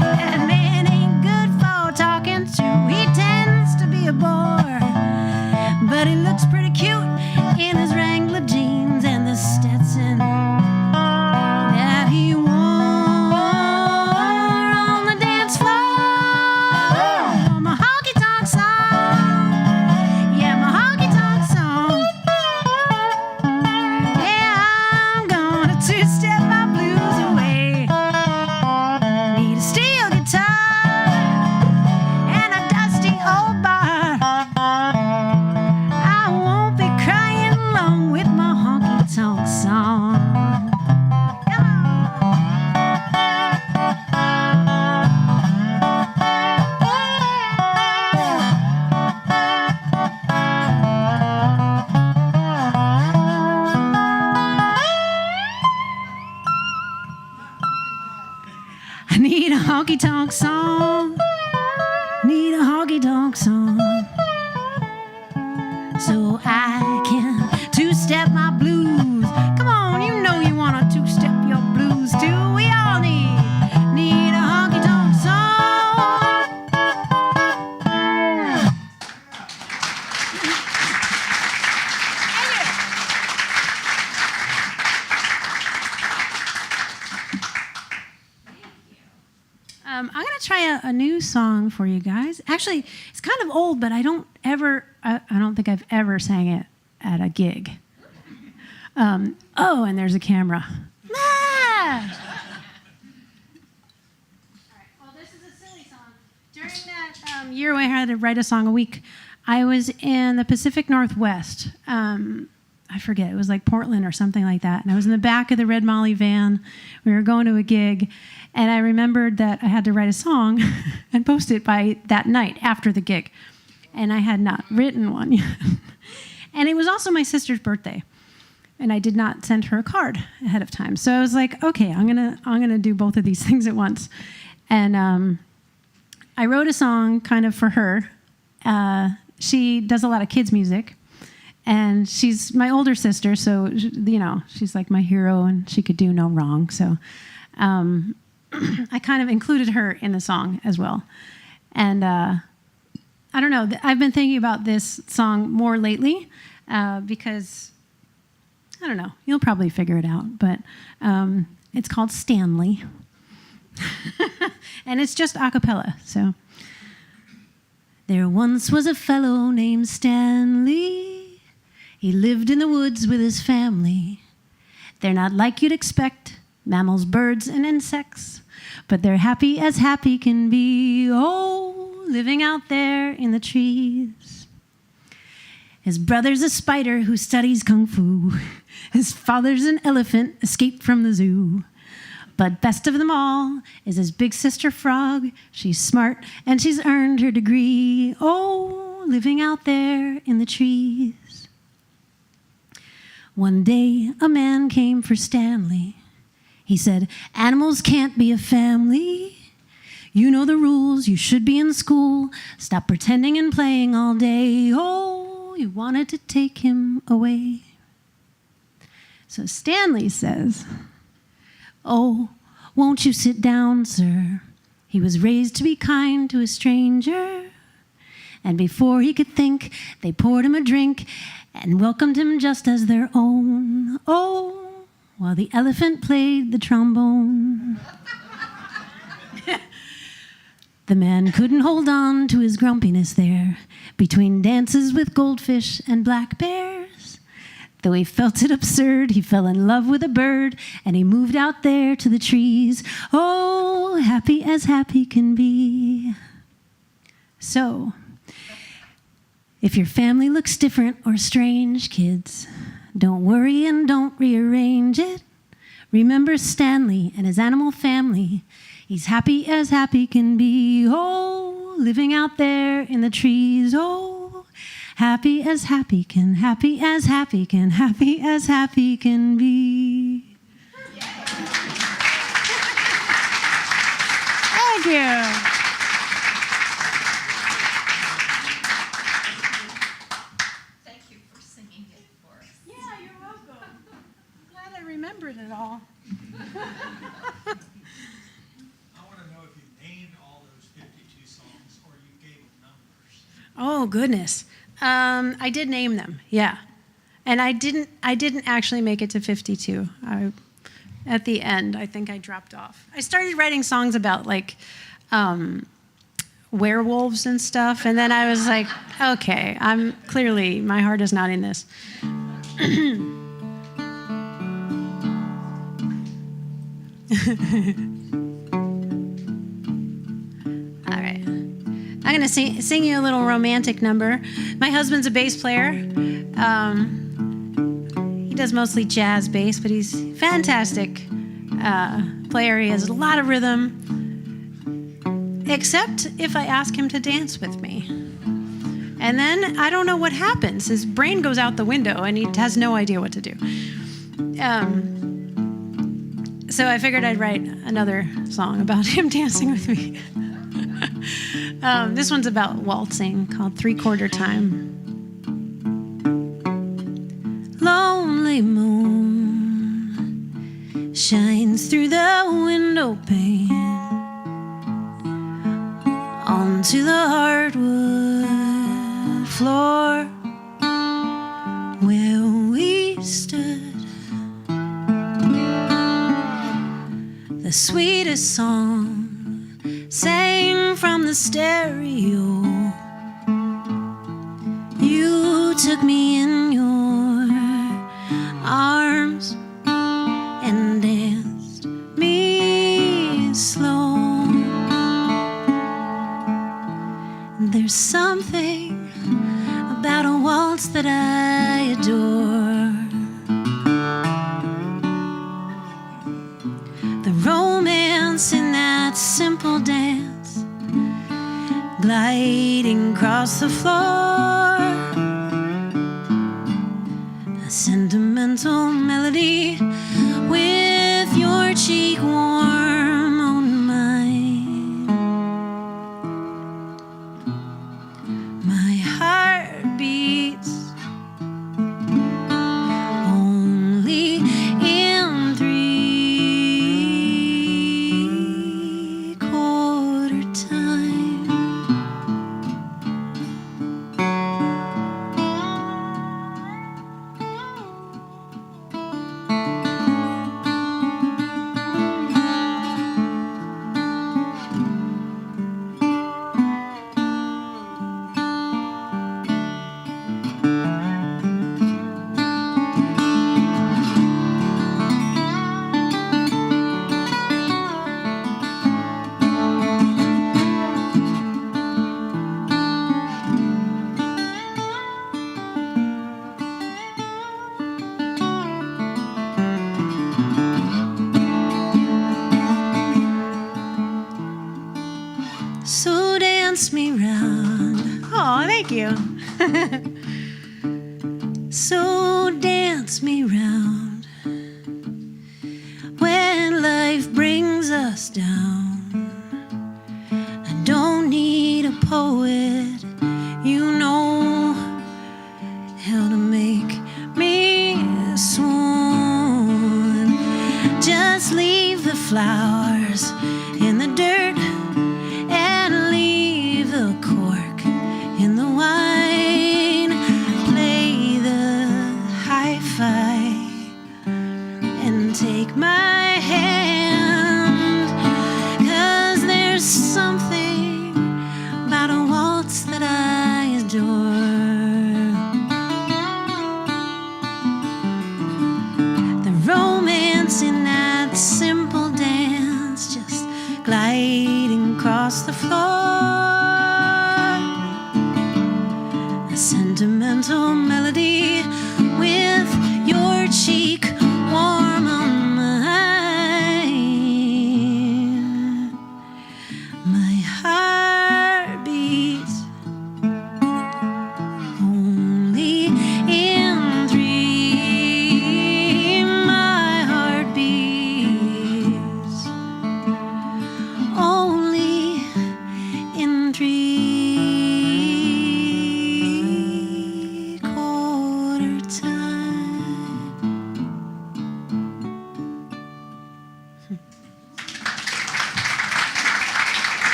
That man ain't good for talking to. He tends to be a bore, but he looks pretty cute in his Wrangler jeans and the Stetson that he wore on the dance floor. My honky tonk song, yeah, my honky tonk song. Yeah, I'm gonna two-step my blues away. Need a steel guitar and a dusty old bar. I won't be crying along with my honky tonk song. Come I need a honky tonk song. Need a honky tonk song, so I can two-step my blues. Come on, you know you want to two-step your blues too. We all need a honky tonk song. I'm gonna try a new song for you guys. Actually, it's kind of old, but I don't think I've ever sang it at a gig. Oh, and there's a camera. Ah! All right. Well, this is a silly song. During that year where I had to write a song a week, I was in the Pacific Northwest. I forget, it was like Portland or something like that. And I was in the back of the Red Molly van. We were going to a gig. And I remembered that I had to write a song and post it by that night after the gig. And I had not written one yet. And it was also my sister's birthday. And I did not send her a card ahead of time. So I was like, okay, I'm gonna do both of these things at once. And I wrote a song kind of for her. She does a lot of kids' music. And she's my older sister, so, you know, she's like my hero, and she could do no wrong. So I kind of included her in the song as well. And I don't know, I've been thinking about this song more lately because, I don't know, you'll probably figure it out, but it's called Stanley. And it's just a cappella, so. There once was a fellow named Stanley. He lived in the woods with his family. They're not like you'd expect, mammals, birds, and insects, but they're happy as happy can be, oh, living out there in the trees. His brother's a spider who studies kung fu. His father's an elephant escaped from the zoo. But best of them all is his big sister Frog. She's smart and she's earned her degree, oh, living out there in the trees. One day a man came for Stanley. He said, animals can't be a family. You know the rules, you should be in school. Stop pretending and playing all day. Oh, he wanted to take him away. So Stanley says, oh, won't you sit down, sir? He was raised to be kind to a stranger. And before he could think, they poured him a drink and welcomed him just as their own. Oh, while the elephant played the trombone. The man couldn't hold on to his grumpiness there, between dances with goldfish and black bears. Though he felt it absurd, he fell in love with a bird, and he moved out there to the trees. Oh, happy as happy can be. So, if your family looks different or strange, kids, don't worry and don't rearrange it. Remember Stanley and his animal family. He's happy as happy can be. Oh, living out there in the trees. Oh, happy as happy can, happy as happy can, happy as happy can be. Thank you. Thank you for singing it for us. Yeah, you're welcome. I'm glad I remembered it all. I want to know if you named all those 52 songs or you gave them numbers. Oh, goodness. I did name them, yeah. And I didn't actually make it to 52. At the end, I think I dropped off. I started writing songs about, like, werewolves and stuff, and then I was like, okay, my heart is not in this. All right. I'm going to sing you a little romantic number. My husband's a bass player. He does mostly jazz bass, but he's a fantastic player. He has a lot of rhythm, except if I ask him to dance with me. And then I don't know what happens. His brain goes out the window, and he has no idea what to do. So I figured I'd write another song about him dancing with me. This one's about waltzing, called 3/4 Time. Lonely moon shines through the window pane onto the hardwood floor where we stood. The sweetest song sang from the stereo. You took me in your arms and danced me slow. There's something about a waltz that I adore. The romance in that simple dance, gliding across the floor. A sentimental melody with your cheek warm on mine. My heart beats Thank you. So dance me round when life brings us down. I don't need a poet, you know how to make me swoon. Just leave the flowers in the dirt and leave the cork in the wine. Play the hi-fi and take my hand, 'cause there's something about a waltz that I adore. The romance in that simple dance, just gliding across the floor. A sentimental melody with your cheek warm on mine. My heart beats only in three. My heart beats only in 3/4 time.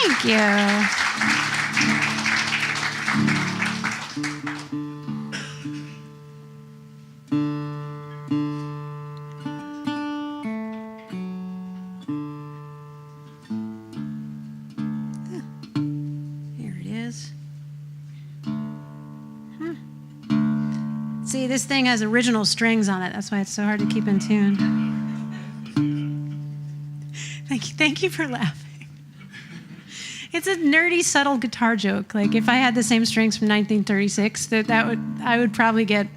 Thank you. Here it is. See, this thing has original strings on it. That's why it's so hard to keep in tune. Thank you for laughing. It's a nerdy, subtle guitar joke. Like if I had the same strings from 1936, I would probably get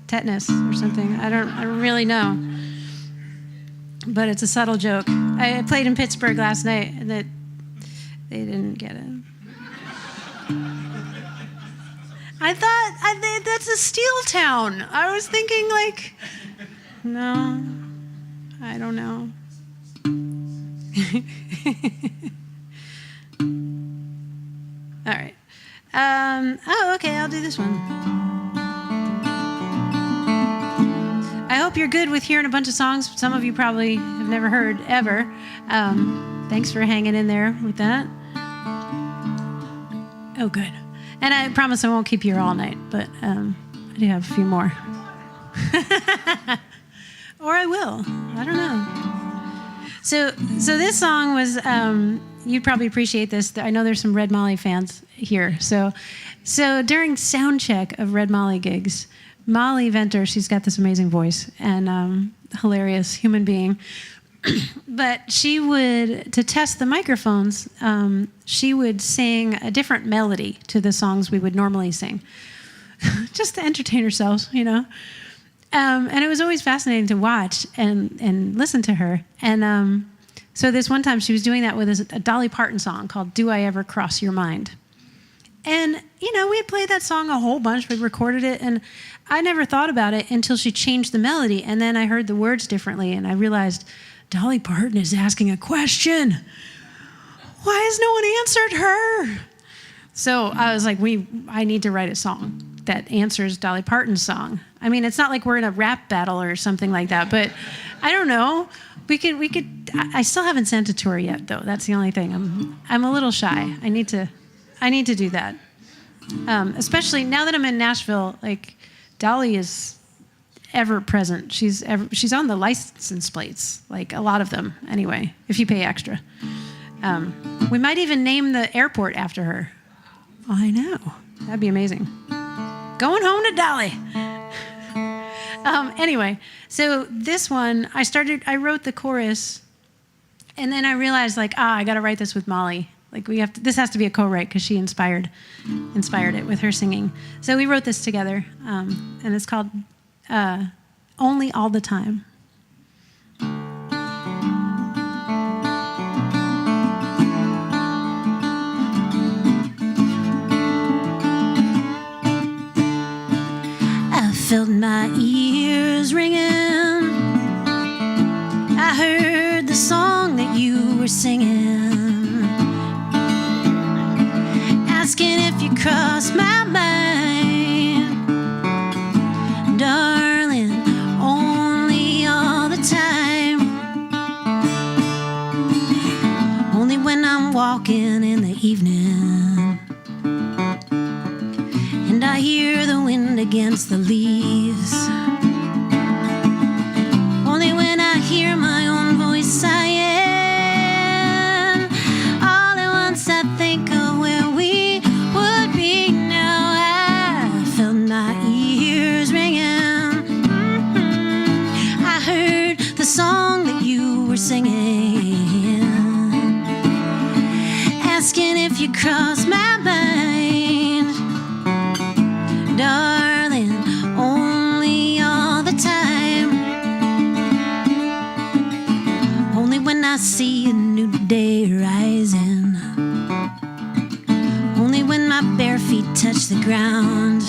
tetanus or something. I don't really know. But it's a subtle joke. I played in Pittsburgh last night, and they didn't get it. I thought that's a steel town. I was thinking like, no, I don't know. All right. Okay, I'll do this one. I hope you're good with hearing a bunch of songs some of you probably have never heard ever. Thanks for hanging in there with that. Oh, good. And I promise I won't keep you here all night, but I do have a few more. Or I will. I don't know. So this song was, you'd probably appreciate this. I know there's some Red Molly fans here. So during sound check of Red Molly gigs, Molly Venter, she's got this amazing voice and hilarious human being. But she would, to test the microphones, she would sing a different melody to the songs we would normally sing, just to entertain herself, you know. And it was always fascinating to watch and listen to her. And so this one time she was doing that with a Dolly Parton song called "Do I Ever Cross Your Mind?" And, you know, we had played that song a whole bunch. We recorded it, and I never thought about it until she changed the melody. And then I heard the words differently, and I realized Dolly Parton is asking a question. Why has no one answered her? So I was like, I need to write a song that answers Dolly Parton's song. I mean, it's not like we're in a rap battle or something like that, but I don't know. We could. I still haven't sent it to her yet, though. That's the only thing. I'm a little shy. I need to do that. Especially now that I'm in Nashville. Like, Dolly is ever present. She's on the license plates, like a lot of them. Anyway, if you pay extra, we might even name the airport after her. I know, that'd be amazing. Going home to Dolly. Anyway, so this one, I wrote the chorus, and then I realized, like, I got to write this with Molly. Like, this has to be a co-write because she inspired it with her singing. So we wrote this together, and it's called "Only All the Time." were singing, asking if you crossed my mind, darling, only all the time, only when I'm walking in the evening and I hear the wind against the leaves, only when I hear my own voice sighing, all at once I think of where we would be now. I felt my ears ringing. I heard the song that you were singing, asking if you crossed my mind, darling, only all the time, only when I see a new day rising, only when my bare feet touch the ground,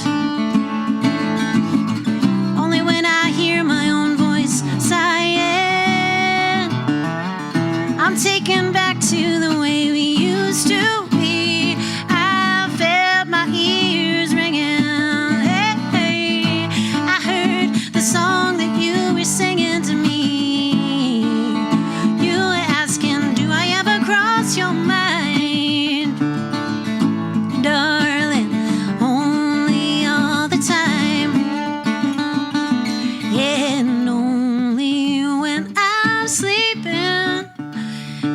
only when I hear my own voice sighing, I'm taken back to the way we used to be. I felt my ears ringing. Hey, hey. I heard the song that you were singing to me. You were asking, do I ever cross your mind, darling, only all the time, yeah, and only when I'm sleeping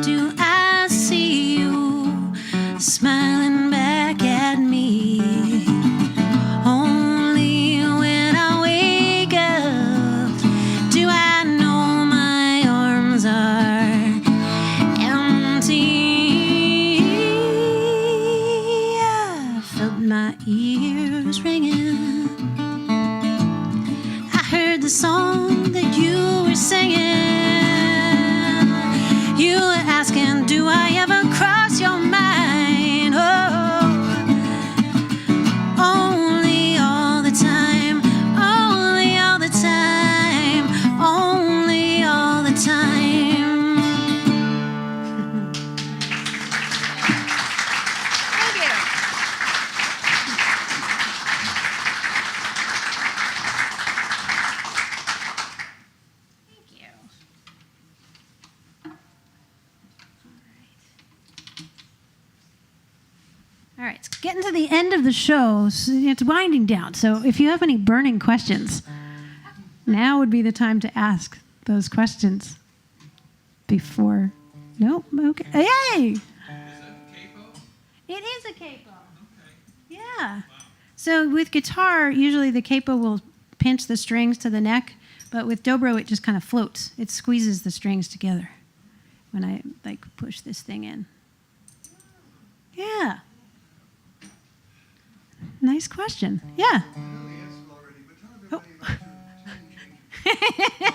do I see you smiling back at me. Only when I wake up do I know my arms are empty. I felt my ears ringing. I heard the song that you were singing. You were asking, do I ever cross your mind? Oh, only all the time, only all the time, only all the time. Thank you. Thank you. All right, it's getting to the end of the show. So it's winding down. So if you have any burning questions, now would be the time to ask those questions before. Nope. Okay. Hey! It is a capo. Yeah. So with guitar, usually the capo will pinch the strings to the neck, but with dobro, it just kind of floats. It squeezes the strings together when I like push this thing in. Yeah. Nice question. Yeah. Oh.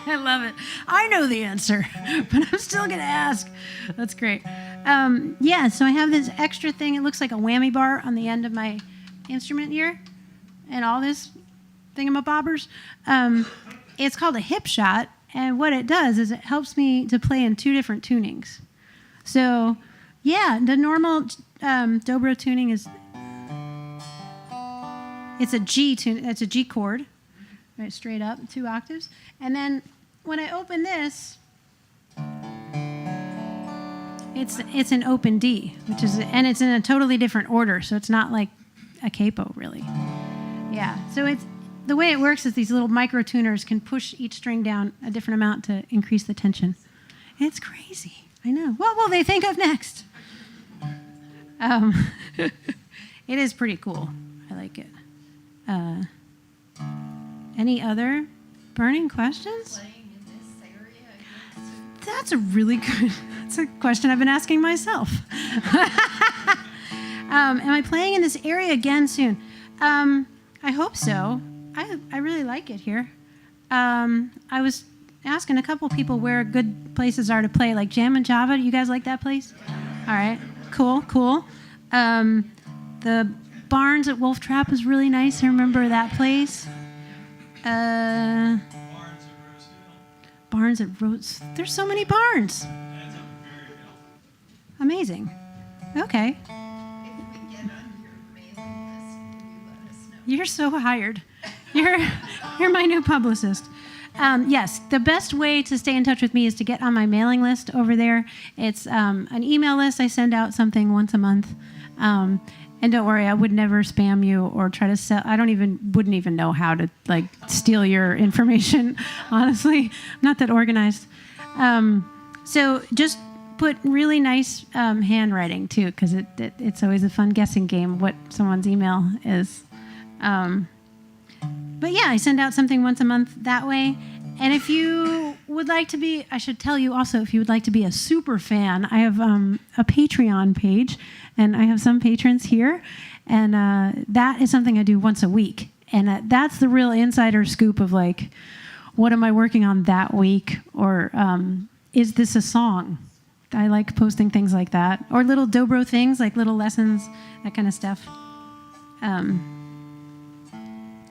I love it. I know the answer, but I'm still going to ask. That's great. Yeah, so I have this extra thing. It looks like a whammy bar on the end of my instrument here and all this thingamabobbers. It's called a hip shot, and what it does is it helps me to play in two different tunings. So, yeah, the normal dobro tuning is, it's a G tune. It's a G chord, right, straight up, 2 octaves. And then when I open this, it's an open D, which is, and it's in a totally different order, so it's not like a capo, really. Yeah, so it's, the way it works is these little micro tuners can push each string down a different amount to increase the tension. It's crazy. I know. What will they think of next? It is pretty cool. I like it. Any other burning questions? Playing in this area against That's a really good, that's a question I've been asking myself. Am I playing in this area again soon? I hope so. I really like it here. I was asking a couple people where good places are to play, like Jam and Java. Do you guys like that place? All right, cool. The Barns at Wolf Trap is really nice. I remember that place. Barns at Rose. There's so many barns. Amazing. Okay. If we get on your mailing list, will you let us know? You're so hired. You're my new publicist. Yes, the best way to stay in touch with me is to get on my mailing list over there. It's an email list. I send out something once a month. And don't worry, I would never spam you or try to sell. Wouldn't even know how to like steal your information. Honestly, I'm not that organized. So just put really nice handwriting too, because it's always a fun guessing game what someone's email is. But yeah, I send out something once a month that way. And if you would like to be, I should tell you also, if you would like to be a super fan, I have a Patreon page, and I have some patrons here, and that is something I do once a week. And that's the real insider scoop of like, what am I working on that week? Or is this a song? I like posting things like that. Or little dobro things, like little lessons, that kind of stuff.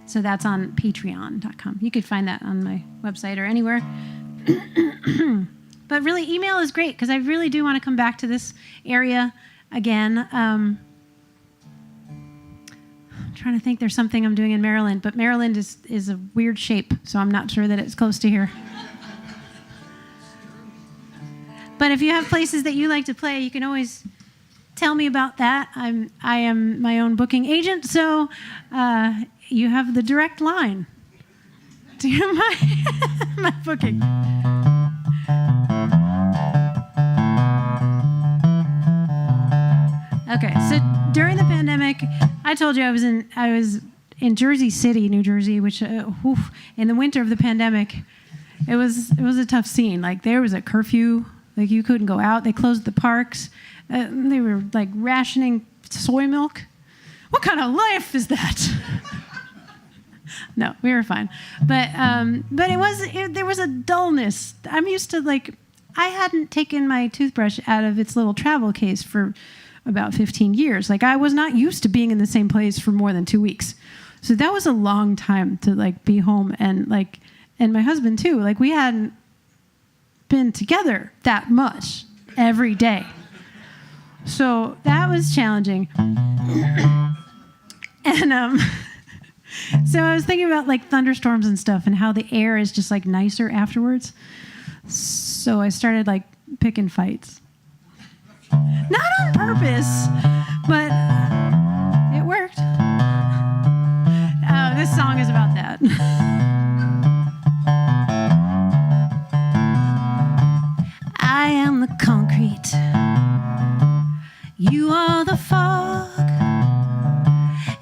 So that's on patreon.com. You could find that on my website or anywhere. But really, email is great because I really do want to come back to this area again. I'm trying to think, there's something I'm doing in Maryland, but Maryland is a weird shape, so I'm not sure that it's close to here. But if you have places that you like to play, you can always tell me about that. I am my own booking agent, so you have the direct line to my booking. Okay, so during the pandemic, I told you I was in Jersey City, New Jersey, which in the winter of the pandemic, it was a tough scene. Like there was a curfew, like you couldn't go out. They closed the parks. They were like rationing soy milk. What kind of life is that? No, we were fine. But there was a dullness. I'm used to I hadn't taken my toothbrush out of its little travel case for about 15 years. Like I was not used to being in the same place for more than 2 weeks. So that was a long time to be home and my husband too. Like we hadn't been together that much every day. So that was challenging. And so I was thinking about thunderstorms and stuff and how the air is just nicer afterwards. So I started picking fights. Not on purpose, but it worked. This song is about that. I am the concrete. You are the fog.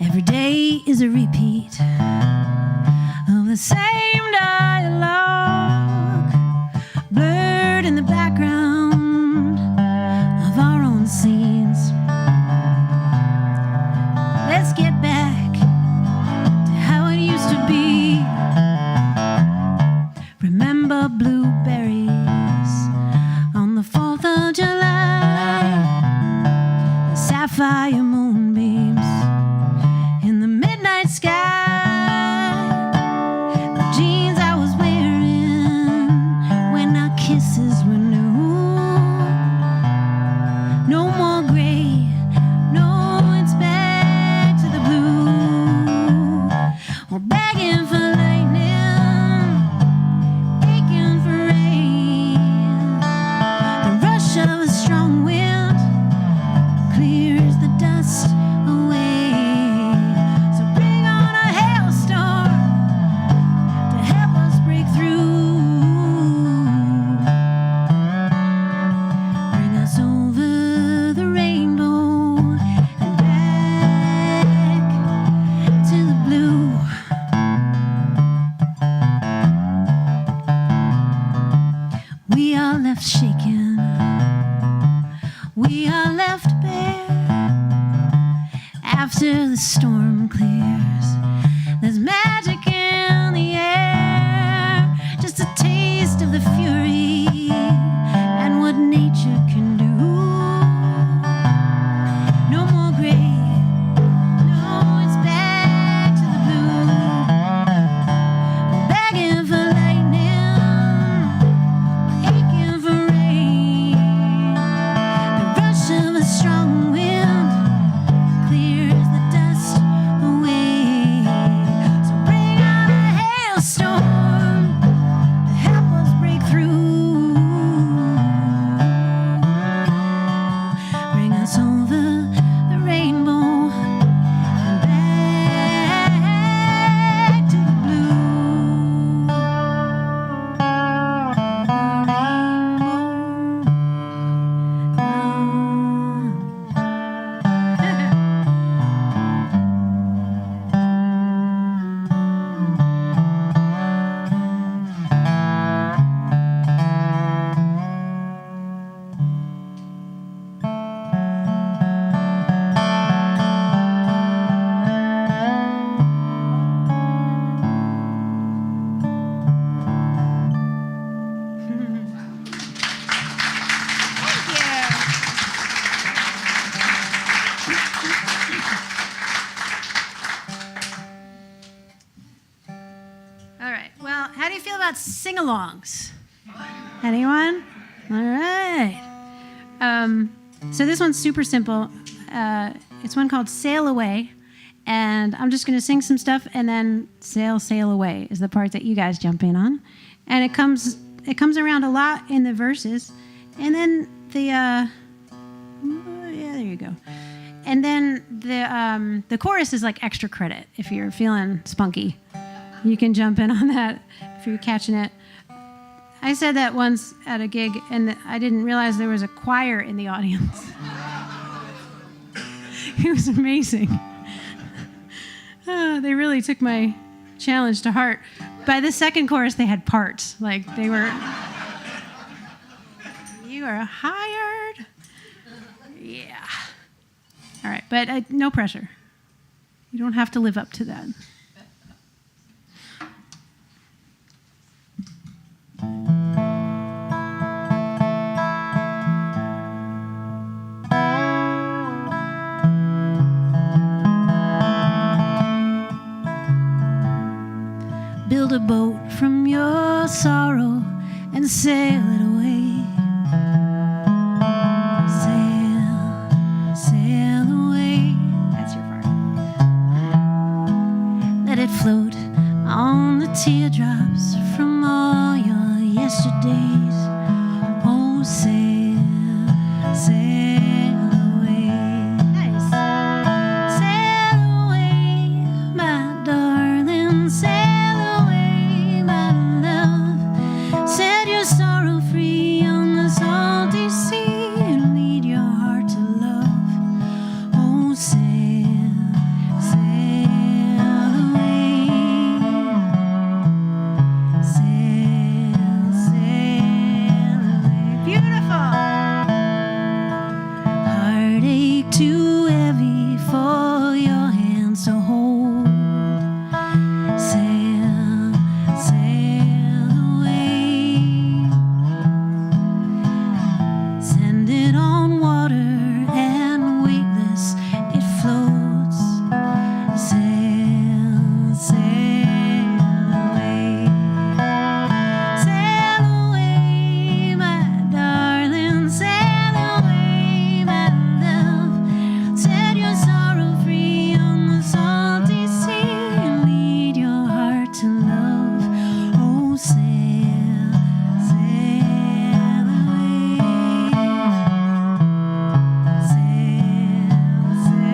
Every day is a repeat of the same dialogue, blurred in the background of our own scenes. Let's get back to how it used to be. Remember blueberries on the 4th of July, the sapphire moonbeams in the midnight sky, the jeans I was wearing when our kisses were new. No more gray, no, it's back to the blue. We're begging for lightning, aching for rain. The rush of a strong wind clears the dust away. So bring on a hailstorm to help us break through. Bring us over the rainbow and back to the blue. We are left shaken. We are left bare. After the storm clears, there's magic in the air. Just a taste of the fury and what nature can do. No more gray, no, it's back to the blue. We're begging for lightning, we're aching for rain. The rush about sing-alongs? Anyone? All right. So this one's super simple. It's one called Sail Away. And I'm just going to sing some stuff, and then Sail, Sail Away is the part that you guys jump in on. And it comes around a lot in the verses. And then yeah, there you go. And then the chorus is like extra credit. If you're feeling spunky, you can jump in on that if you're catching it. I said that once at a gig, and I didn't realize there was a choir in the audience. It was amazing. They really took my challenge to heart. By the second chorus, they had parts. Like, they were... You are hired. Yeah. All right, but no pressure. You don't have to live up to that. Build a boat from your sorrow and sail it away. Sail, sail away. That's your part. Let it float on the teardrops from all your yesterdays. Oh, sail, sail away. Nice. Sail away, my darling, sail. Set your sorrow free on the salty sea and lead your heart to love. Oh, sail, sail away. Sail, sail away. Beautiful. Heartache too heavy for your hands to hold. Sail, sail away. Send it on water and weightless it floats. Sail, sail away. Sail away, my darling, sail away, my love. Set your sorrow free on the salty sea and lead your heart to love. Oh, sail, sail away. Sail, sail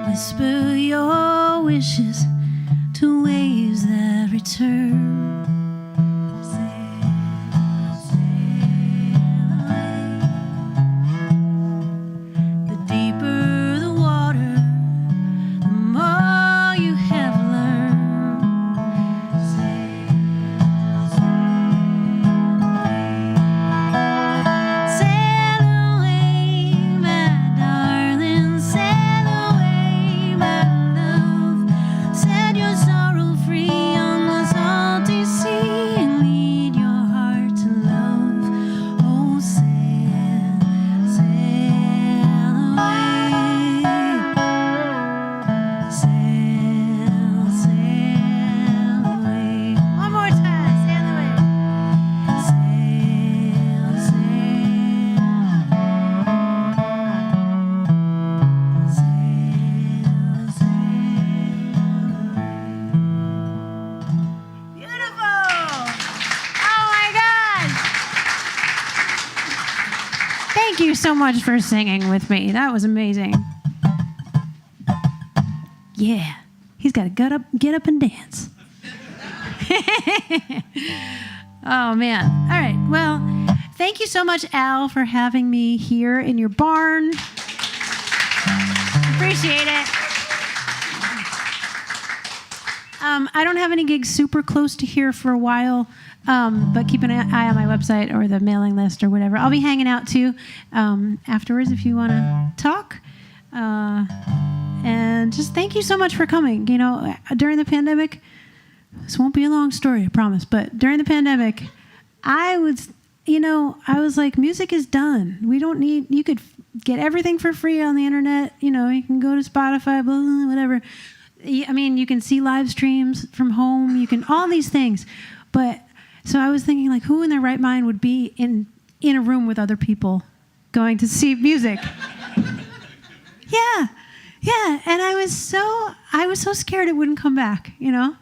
Whisper your wishes to waves that return. Sail, sail away. The deeper the water, the more you have learned. Sail, sail away. Sail away, my darling, sail away, my love. Set your sorrow free on the salty sea and lead your heart to love. Oh, sail, sail away. Sail, sail away. One more time, sail away. Sail, sail away. Sail, sail away. Beautiful! Oh my God! Thank you so much for singing with me. That was amazing. Yeah, he's got to get up and dance. Oh man! All right. Well, thank you so much, Al, for having me here in your barn. Appreciate it. I don't have any gigs super close to here for a while, but keep an eye on my website or the mailing list or whatever. I'll be hanging out too afterwards if you want to talk. And just thank you so much for coming. You know, during the pandemic, this won't be a long story, I promise, but during the pandemic, I was like, music is done. We don't need, you could get everything for free on the internet. You know, you can go to Spotify, blah, blah, whatever. I mean, you can see live streams from home. You can, all these things. But, so I was thinking, like, who in their right mind would be in a room with other people going to see music? Yeah. And I was so scared it wouldn't come back, you know?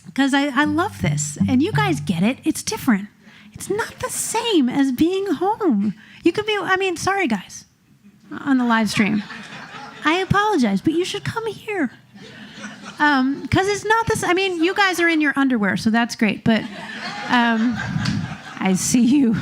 Because I love this. And you guys get it. It's different. It's not the same as being home. You could be, sorry, guys, on the live stream. I apologize, but you should come here. Because it's not this, you guys are in your underwear, so that's great. But I see you.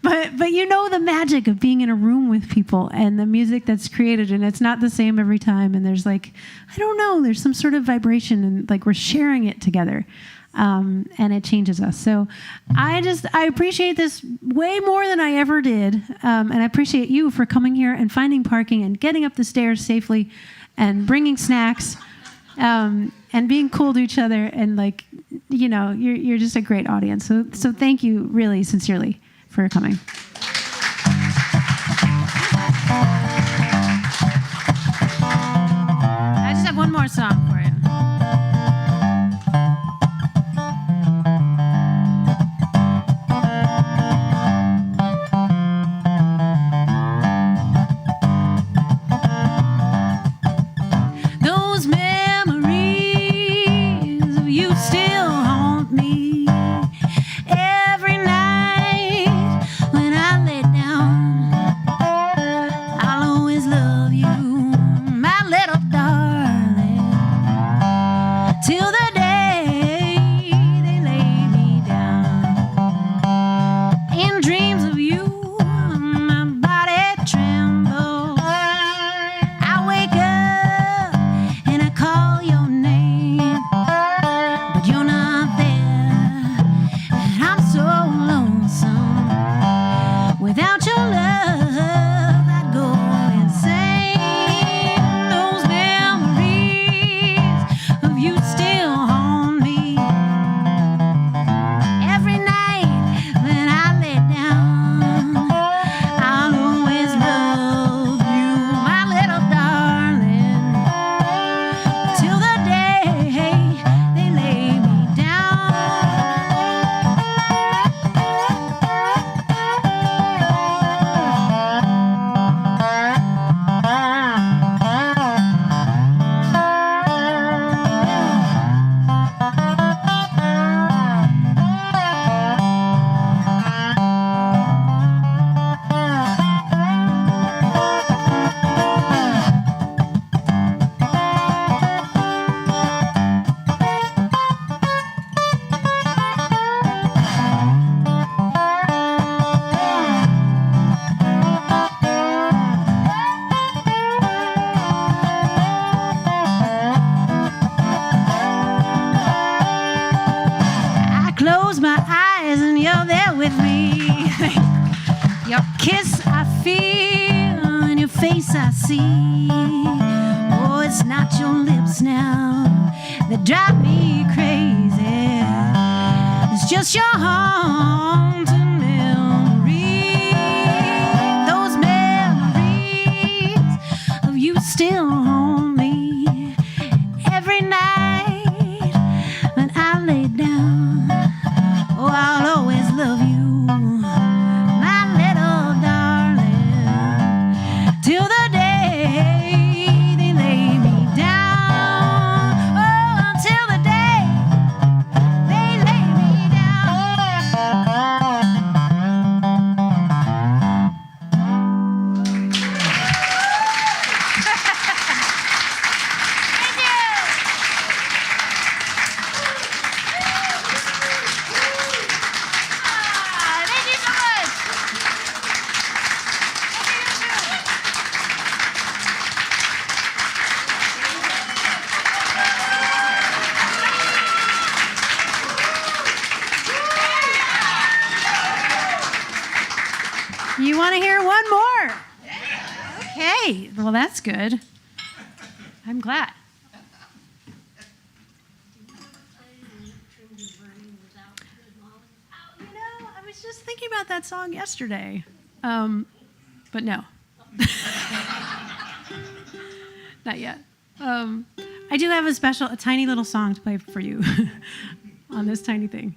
But you know the magic of being in a room with people and the music that's created, and it's not the same every time. And there's like, I don't know, there's some sort of vibration, and like we're sharing it together, and it changes us. So I appreciate this way more than I ever did, and I appreciate you for coming here and finding parking and getting up the stairs safely, and bringing snacks, and being cool to each other, and like, you know, you're just a great audience. So thank you, really sincerely, for coming. I just have one more song for you. Those memories of you still haunt me every night when I lay down. I'll always love you, my little darling, till the day they lay me down. In dreams of you, my body trembles. I wake up and I call your name, but you're not there, and I'm so lonesome. Without your love, I'd go insane. Those memories of you still haunt me every night when I lay down. I'll always love you, my little darling, till the day they lay me down. I close my eyes and you're there with me. Your kiss I feel, and your face I see. Oh, it's not your lips now that drive me crazy. It's just your haunting memory. Those memories of you still haunt me every night when I lay down. Oh, I'll always love you, my little darling, till the day they lay me down. Oh, until the day they lay me down. You want to hear one more? Okay, well, that's good. I'm glad. You know, I was just thinking about that song yesterday, but no. Not yet. I do have a tiny little song to play for you on this tiny thing.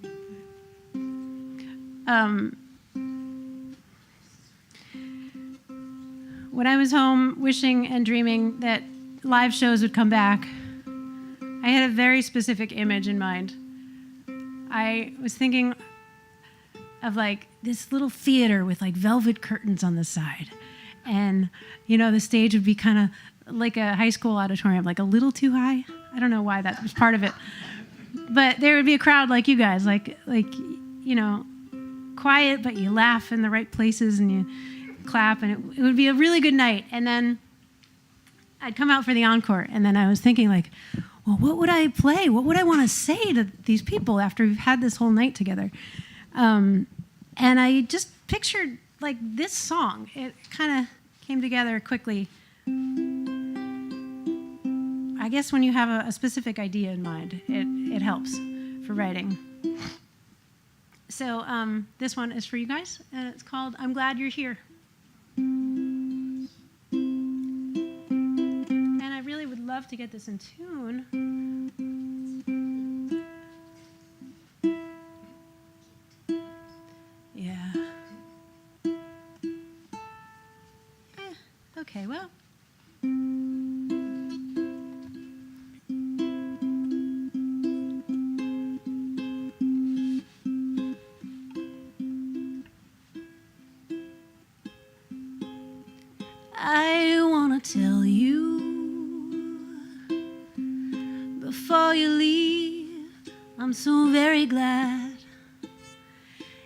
When I was home wishing and dreaming that live shows would come back, I had a very specific image in mind. I was thinking of like this little theater with like velvet curtains on the side. And, you know, the stage would be kind of like a high school auditorium, like a little too high. I don't know why that was part of it. But there would be a crowd like you guys, like you know, quiet, but you laugh in the right places and you clap, and it would be a really good night. And then I'd come out for the encore, and then I was thinking like, well, what would I play? What would I want to say to these people after we've had this whole night together? And I just pictured like this song. It kind of came together quickly. I guess when you have a specific idea in mind, it helps for writing. So this one is for you guys, and it's called I'm Glad You're Here. And I really would love to get this in tune. Yeah. Okay, well. I want to tell you before you leave, I'm so very glad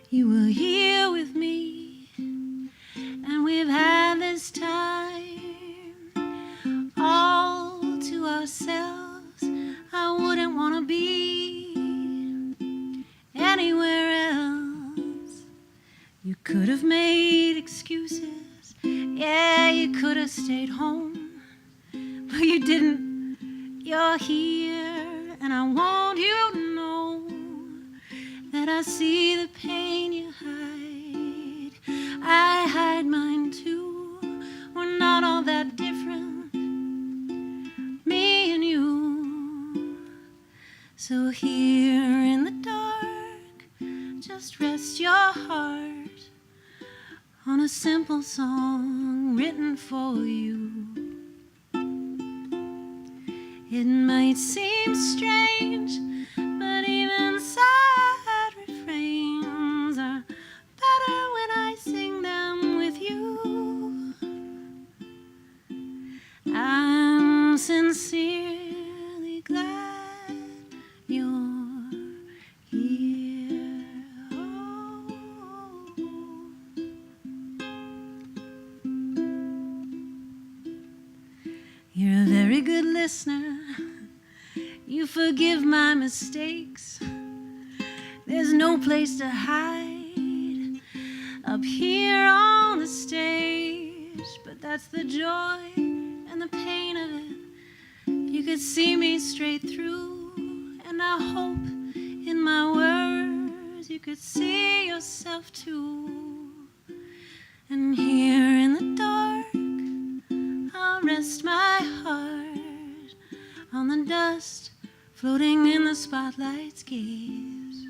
you were here with me, and we've had this time all to ourselves. I wouldn't want to be anywhere else. You could have made excuses. Yeah, you could have stayed home, but you didn't. You're here, and I want you to know that I see the pain you hide. I hide mine too. We're not all that different, me and you. So here in the dark, just rest your heart on a simple song written for you. It might seem strange, but even sad refrains are better when I sing them with you. I'm sincerely glad you're here. Oh. You're a very good listener. You forgive my mistakes. There's no place to hide up here on the stage, but that's the joy and the pain of it. You could see me straight through, and I hope in my words you could see yourself too. And here in the dark, I'll rest my heart on the dust floating in the spotlight's gaze.